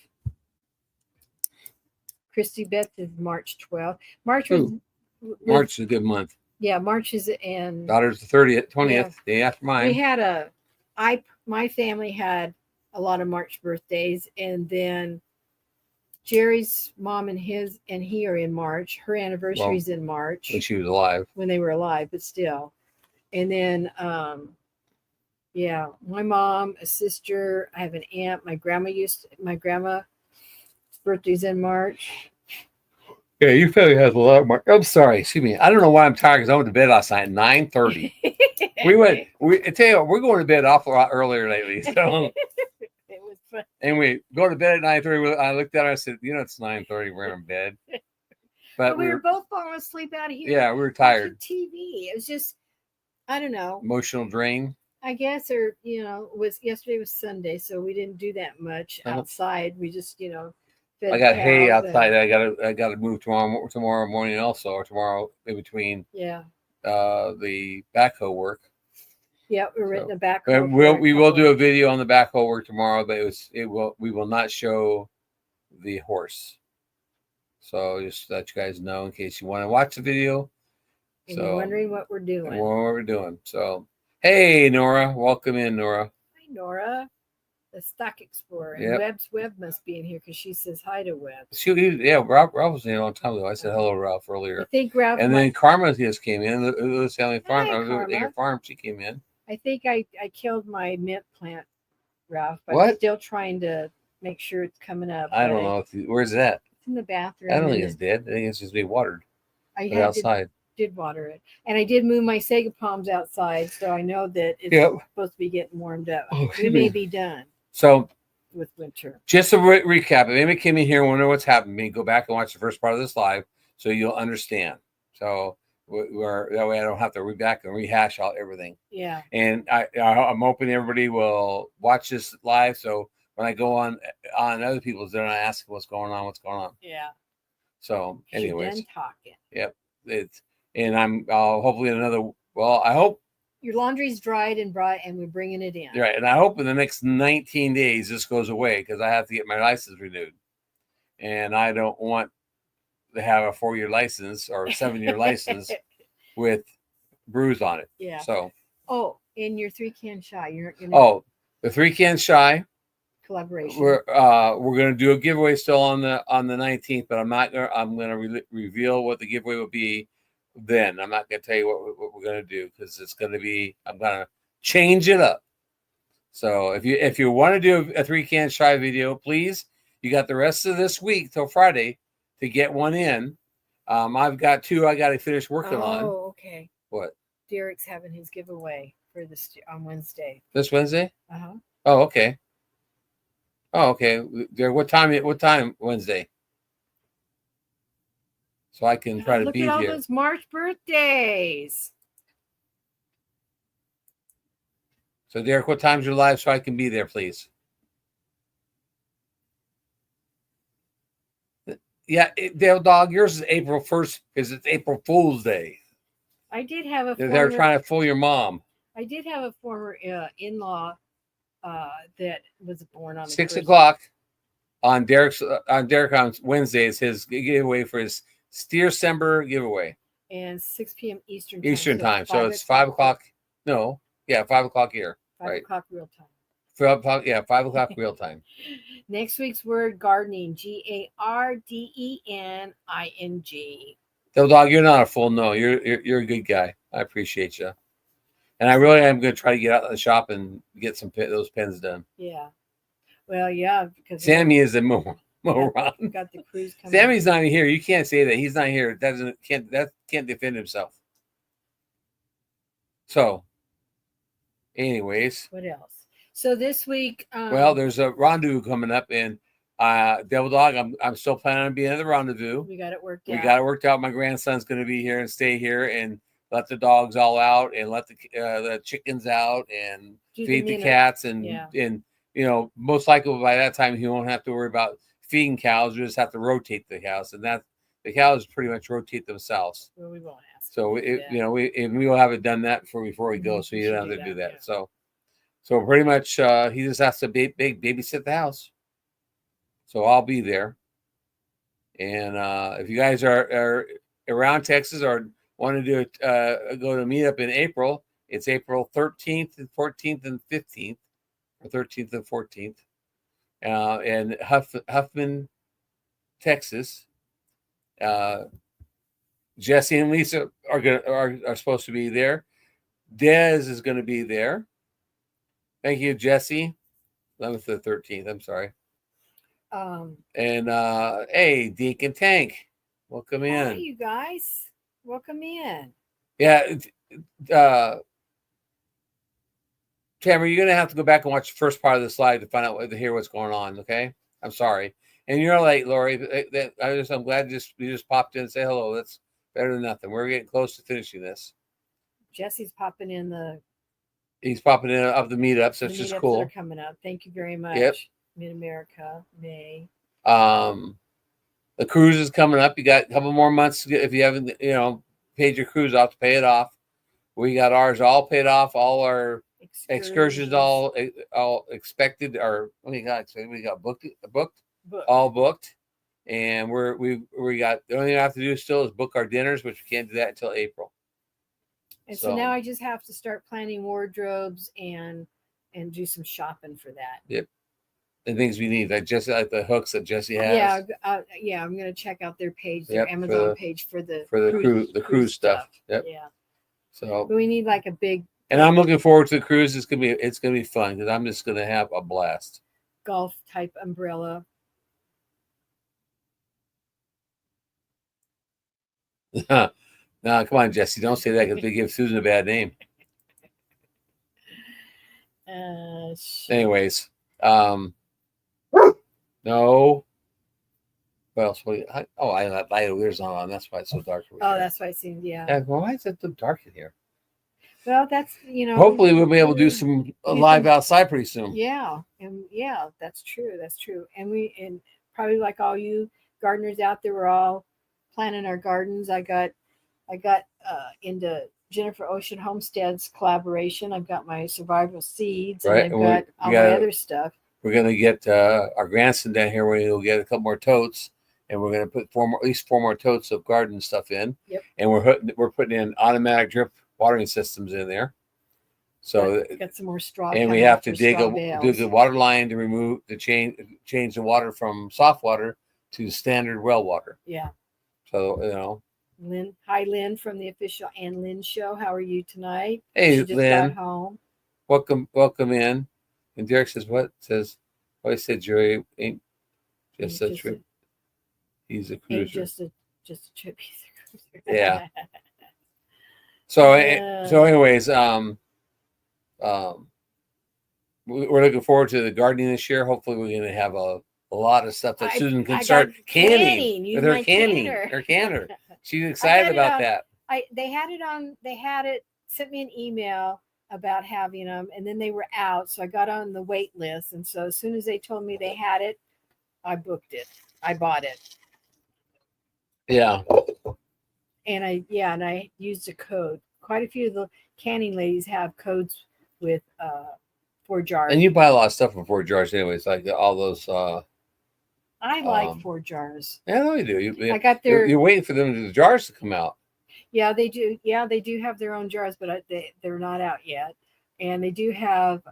Christy Beth is March 12th. March is a good month. Yeah, March is in. Daughter's the 30th, 20th, Yeah. day after mine. We had my family had a lot of March birthdays, and then Jerry's mom and he are in March. Her anniversary's in March when she was alive. when they were alive, but still. And then, yeah, my mom, a sister, I have an aunt. My grandma's birthday's in March. Yeah, your family has a lot of March. I'm sorry, excuse me. I don't know why I'm tired because I went to bed last night at 9:30. I tell you what, we're going to bed awful lot earlier lately. So It was fun. and we go to bed at 9:30. I looked at her, I said, it's 9:30, we're in bed. But we were both falling asleep out here. Yeah, we were tired. TV. It was just, I don't know. Emotional drain. I guess, or yesterday was Sunday, so we didn't do that much outside. We just, fed I got the hay cows outside. I gotta move tomorrow morning also, or tomorrow in between the backhoe work. Yeah, we're renting So, a backhoe. And we will do a video on the backhoe work tomorrow, but we will not show the horse. So just let you guys know in case you want to watch the video. And you're wondering what we're doing. What we're doing. So hey Nora, welcome in, Nora. Hi Nora, the Stock Explorer. And Webb must be in here because she says hi to Webb. Ralph was in a long time ago. I said hello, Ralph, earlier. I think Ralph. And then Karma just came in. The family farm. Hi, I was at your Karma. farm. She came in. I think I killed my mint plant, Ralph. But What? I'm still trying to make sure it's coming up. I don't know where's that. It's in the bathroom. I don't think it's dead. I think it's just being watered. Outside. Did water it, and I did move my sago palms outside, so I know that it's supposed to be getting warmed up. We may be done. So with winter. Just to recap, if anybody came in here and wonder what's happening, go back and watch the first part of this live so you'll understand. So that way I don't have to read back and rehash out everything. Yeah. And I'm hoping everybody will watch this live. So when I go on other people's, they're not asking what's going on. Yeah. So anyways. Done talking. Yep. And I'm hopefully I hope your laundry's dried and we're bringing it in. Right. And I hope in the next 19 days this goes away because I have to get my license renewed. And I don't want to have a 4-year license or a 7-year license with bruise on it. Yeah. So. Oh, in your 3-can shy. You're gonna the 3-can shy collaboration. We're gonna do a giveaway still on the 19th, but I'm gonna reveal what the giveaway will be. Then I'm not gonna tell you what we're gonna do because it's gonna be I'm gonna change it up. So if you want to do a 3-can shy video, please, you got the rest of this week till Friday to get one in. I've got 2 I got to finish working on. Oh, okay. What? Derek's having his giveaway for this on Wednesday. This Wednesday? Uh-huh. Oh, okay. Oh, okay. Derek, what time Wednesday? So I can try to be here. Look at all those March birthdays. So Derek, what time's your live so I can be there, please? Yeah, Dale Dog, yours is April 1st because it's April Fool's Day. I did have a They're trying to fool your mom. I did have a former in-law that was born on 6 o'clock. on Derek on Wednesday is his giveaway for his Steercember giveaway. And 6 p.m. Eastern Time. So it's 5 o'clock. No, yeah, 5 o'clock here. 5 right. o'clock real time. 5 o'clock, yeah, 5 o'clock real time. Next week's word, gardening. Gardening. So, dog, you're not a fool. No, you're a good guy. I appreciate you. And I really am going to try to get out of the shop and get those pens done. Yeah. Well, yeah, because Sammy is a moron. Got the cruise coming. Sammy's not here. You can't say that. He's not here. That can't defend himself. So, anyways. What else? So this week, well, there's a rendezvous coming up, and Devil Dog, I'm still planning on being at the rendezvous. We got it worked out. We got it worked out. My grandson's going to be here and stay here and let the dogs all out and let the chickens out and feed the cats and most likely by that time he won't have to worry about feeding cows. We just have to rotate the house, and that the cows pretty much rotate themselves. Well, we won't ask. So we will have it done that before we go, so you don't have to do that. Yeah. So pretty much he just has to babysit the house. So I'll be there, and if you guys are around Texas or want to do go to meet up in April, it's April 13th and 14th and 15th, or 13th and 14th, in Huffman, Texas. Jesse and Lisa are supposed to be there. Dez is going to be there. Thank you, Jesse. 11th to 13th. I'm sorry. And hey, Deacon Tank, welcome in. Hi, you guys. Welcome in. Yeah. Tamara, you're gonna have to go back and watch the first part of the slide to find out to hear what's going on. Okay, I'm sorry. And you're late, Lori. I'm glad you just popped in and say hello. That's better than nothing. We're getting close to finishing this. Jesse's popping in He's popping in of the meetups. That's just cool. That are coming up. Thank you very much. Yep. Mid America, May. The cruise is coming up. You got a couple more months if you haven't, paid your cruise off to pay it off. We got ours all paid off. All our excursions all expected. Or we got booked, all booked, and we got the only thing I have to do still is book our dinners, which we can't do that until April. And so now I just have to start planning wardrobes and do some shopping for that. Yep. The things we need, like the hooks that Jesse has. Yeah. I'm gonna check out their page, their Amazon page for the cruise stuff. Yep. Yeah. So but we need like a big. And I'm looking forward to the cruise. It's gonna be fun because I'm just gonna have a blast. Golf type umbrella. No, come on, Jesse. Don't say that because we give Susan a bad name. Anyways, no. What else? I got light ears on. That's why it's so dark. That's why it seems, yeah. Why is it so dark in here? Well, that's, Hopefully we'll be able to do some live outside pretty soon. Yeah. And yeah, that's true. That's true. And probably like all you gardeners out there, we're all planting our gardens. I got into Jennifer Ocean Homestead's collaboration. I've got my survival seeds, and I've got all my other stuff. We're gonna get our grandson down here where he'll get a couple more totes, and we're gonna put at least four more totes of garden stuff in. Yep. And we're putting in automatic drip watering systems in there. So got some more straw. And we have to dig a water line to change the water from soft water to standard well water. Yeah. So Lynn, hi Lynn from the official Ann Lynn show. How are you tonight? Hey, she just Lynn. Got home. Welcome in. And Derek says, "What says? I said Jerry ain't just a trip. He's a cruiser. Just a trip. He's a cruiser." Yeah. So anyways, we're looking forward to the gardening this year. Hopefully, we're going to have a lot of stuff that Susan can start canning with her canner. She's excited about that. They had it, sent me an email about having them, and then they were out. So I got on the wait list. And so as soon as they told me they had it, I booked it. I bought it. Yeah. And I used a code. Quite a few of the canning ladies have codes with 4 jars. And you buy a lot of stuff for 4 jars anyways, like all those I like 4 jars. Yeah, no, you do. I got their. You're waiting for them the jars to come out. Yeah, they do. Yeah, they do have their own jars, but they're not out yet. And they do have.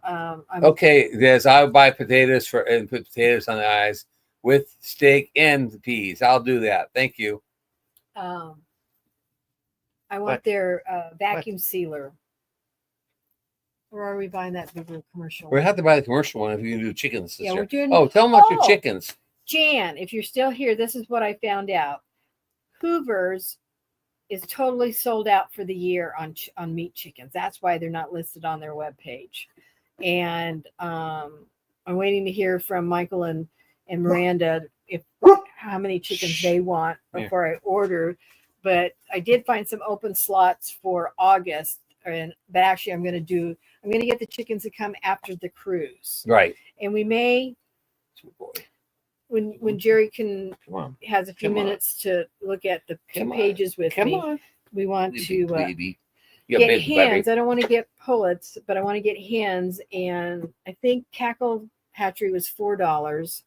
Okay, yes, I would buy potatoes and put potatoes on the eyes with steak and peas. I'll do that. Thank you. I want What? their vacuum sealer. Or are we buying that bigger commercial? We have to buy the commercial one if you can do chickens this Yeah, year. we're doing. Oh, tell them about your Oh! chickens. Jan, if you're still here, this is what I found out. Hoover's is totally sold out for the year on meat chickens. That's why they're not listed on their webpage. And I'm waiting to hear from Michael and Miranda if how many chickens they want before I order. But I did find some open slots for August, but actually I'm going to get the chickens to come after the cruise. Right. And we may, when Jerry has a few minutes to look at the 2 pages with me, we want to get hens. I don't want to get pullets, but I want to get hens. And I think Cackle Hatchery was $4,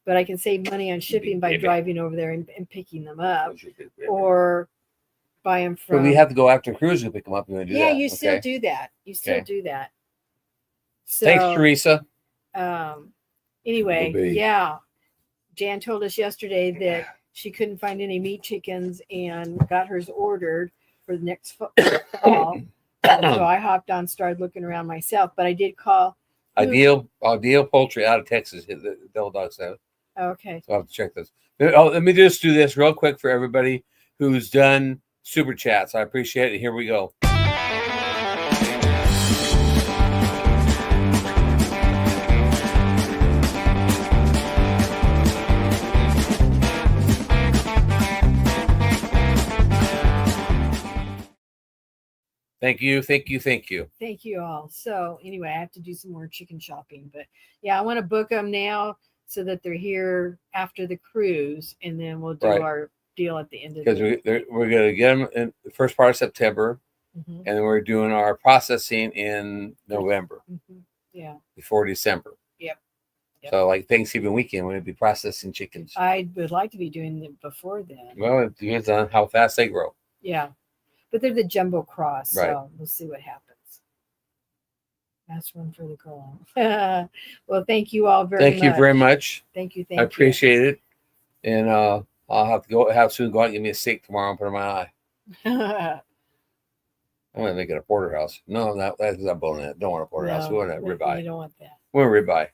but I can save money on shipping by driving over there and picking them up, or buy them from. But we have to go after cruise to pick them up. And do yeah, that. you still do that. You still do that. So, thanks, Teresa. Anyway, yeah. Jan told us yesterday that she couldn't find any meat chickens and got hers ordered for the next fall. So I hopped on, started looking around myself, but I did call Ideal Poultry out of Texas. The Devil Dog said. Okay. So I'll have to check this. Oh, let me just do this real quick for everybody who's done super chats. I appreciate it. Here we go. Thank you. Thank you all. So anyway, I have to do some more chicken shopping, but yeah, I want to book them now so that they're here after the cruise, and then we'll do our deal at the end of the because we're going to get them in the first part of September, and then we're doing our processing in November. Yeah. Before December. Yep. So like Thanksgiving weekend, we're going to be processing chickens. I would like to be doing it before then. Well, it depends on how fast they grow. Yeah. But they're the jumbo cross, so we'll see what happens. That's one for the girl. Well, thank you all very much. Thank you very much. Thank you. I appreciate it. And I'll have to go and get me a steak tomorrow and put it in my eye. I'm going to make it a porterhouse. No, that's not bone. Don't want a porterhouse. We want a ribeye. You don't want that. We want a ribeye.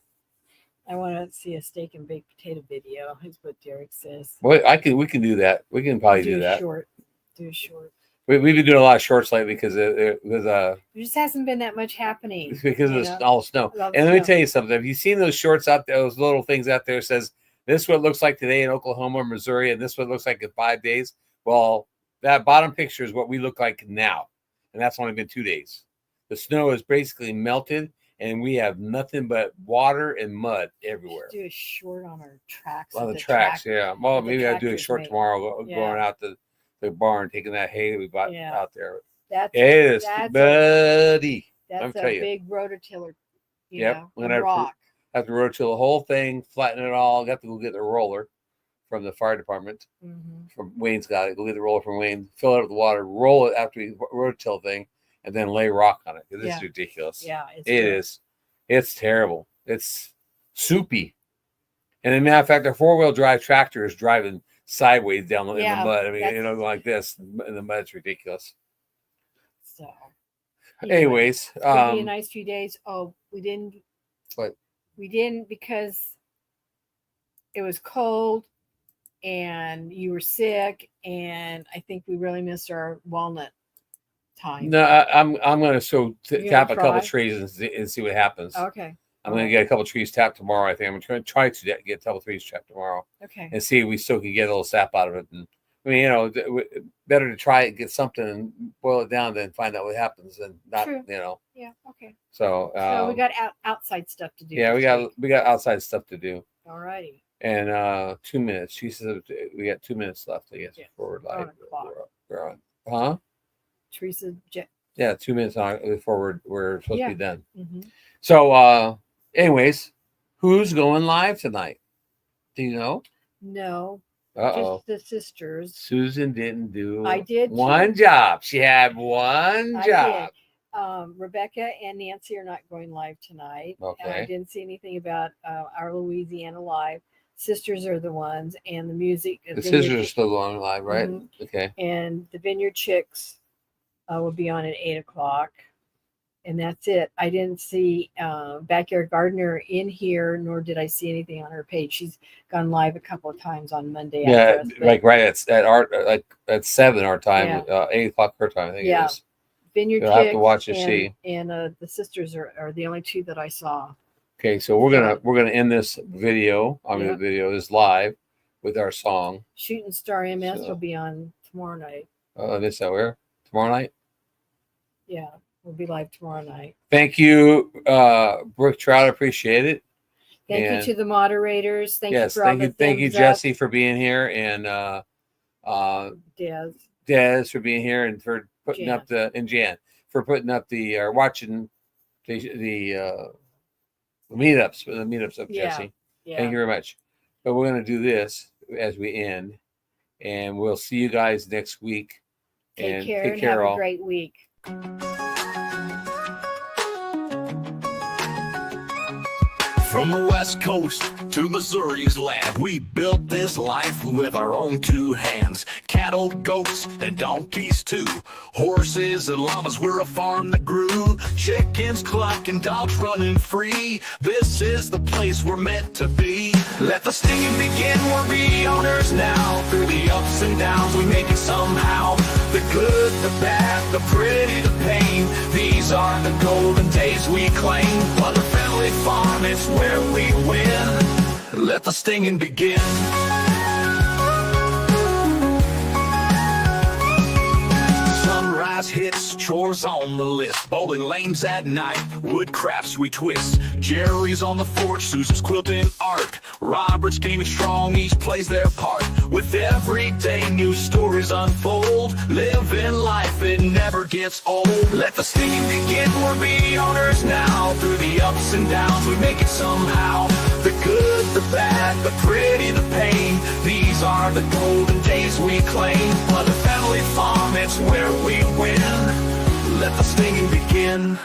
I want to see a steak and baked potato video, is what Derek says. Well, we can do that. We can probably do that. Do a short. We've been doing a lot of shorts lately because there just hasn't been that much happening because of all the snow. And let me tell you something. Have you seen those shorts out there? Those little things out there says this is what it looks like today in Oklahoma, Missouri, and this is what it looks like in 5 days. Well, that bottom picture is what we look like now, and that's only been 2 days. The snow is basically melted, and we have nothing but water and mud everywhere. Do a short on our tracks. On the tracks, yeah. Well, maybe I'll do a short tomorrow, going out to the barn, taking that hay that we bought out there. That's buddy. That's a big rototiller. Yep. Have to rototill the whole thing, flatten it all. Got to go get the roller from the fire department. From Wayne's got it. Go get the roller from Wayne, fill it with water, roll it after we rototill thing, and then lay rock on it. Because it's ridiculous. Yeah, it is. It's terrible. It's soupy. And as a matter of fact, our 4-wheel drive tractor is driving sideways down in the mud. I mean, like this in the mud. It's ridiculous. So, anyways, it's gonna be a nice few days. Oh, we didn't. What? We didn't because it was cold and you were sick, and I think we really missed our walnut time. No, I'm going to tap a couple trees and see what happens. Okay. I'm going to get a couple trees tapped tomorrow. I think I'm going to try to get a couple trees tapped tomorrow. Okay. And see if we still can get a little sap out of it. And I mean, better to try it, get something, and boil it down than find out what happens, and not, True. Yeah. Okay. So we got outside stuff to do. Yeah, we got outside stuff to do. All righty. And 2 minutes. She says we got 2 minutes left. I guess before we're on. Huh? Teresa. Yeah, 2 minutes on before we're supposed to be done. Mm-hmm. So, anyways, who's going live tonight? Do you know? No, Uh-oh. just the sisters. Susan didn't do I did one too. job. She had one I job. did. Rebecca and Nancy are not going live tonight. And I Okay. didn't see anything about our Louisiana live. Sisters are the ones, and the music. The scissors are still going live, right? Mhm. Okay. And the Vineyard Chicks will be on at 8 o'clock. And that's it. I didn't see Backyard Gardener in here, nor did I see anything on her page. She's gone live a couple of times on Monday. Yeah, after us, but like right at our like at 7 our time, Yeah. 8 o'clock her time. I think Yeah. it is. Vineyard You'll have to Chicks watch and and, see. and the sisters are the only two that I saw. Okay, so we're gonna end this video. I mean, Yeah. the video is live with our song. Shooting Star MS So- will be on tomorrow night. This where tomorrow night. Yeah, we'll be live tomorrow night. Thank you, Brooke Trout. Appreciate it. Thank And- you to the moderators. Thank yes, you for all thank you, the thumbs up. Jesse, for being here, and Des. Des for being here, and for putting Jan. up and Jan for putting up the or watching the meetups, the meetups of Yeah. Jesse. Yeah. Thank you very much. But we're gonna do this as we end, and we'll see you guys next week. Take care take and care, have all. a great week. From the West Coast to Missouri's land, we built this life with our own two hands. Cattle, goats, and donkeys too. Horses and llamas, we're a farm that grew. Chickens clucking, dogs running free. This is the place we're meant to be. Let the singing begin, we're the owners now. Through the ups and downs, we make it somehow. The good, the bad, the pretty, the pain. These are the golden days we claim. Butler Family Farm, it's where we win. Let the stinging begin. Sunrise hits, chores on the list. Bowling lanes at night, wood crafts we twist. Jerry's on the porch, Susan's quilting art. Robert's gaming strong, each plays their part. With every day new stories unfold. Living life, it never gets old. Let the singing begin, we're the owners now. Through the ups and downs, we make it somehow. The good, the bad, the pretty, the pain. These are the golden days we claim. But the family farm, it's where we win. Let the singing begin.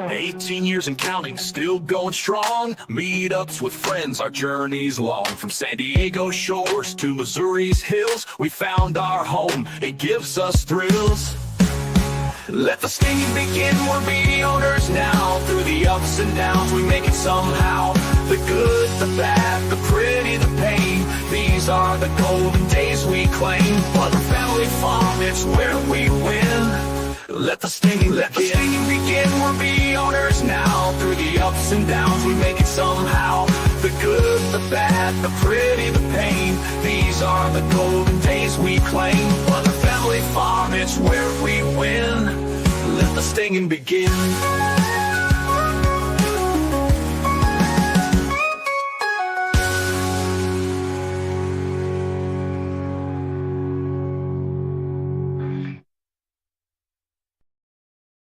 18 years and counting, still going strong. Meetups with friends, our journey's long. From San Diego shores to Missouri's hills, we found our home, it gives us thrills. Let the singing begin, we're the owners now. Through the ups and downs, we make it somehow. The good, the bad, the pretty, the pain. These are the golden days we claim. Butler Family Farm, it's where we win. Let the singing begin, we're the owners now. Through the ups and downs, we make it somehow. The good, the bad, the pretty, the pain. These are the golden days we claim. Butler Family Farm, it's where we win. Let the singing begin.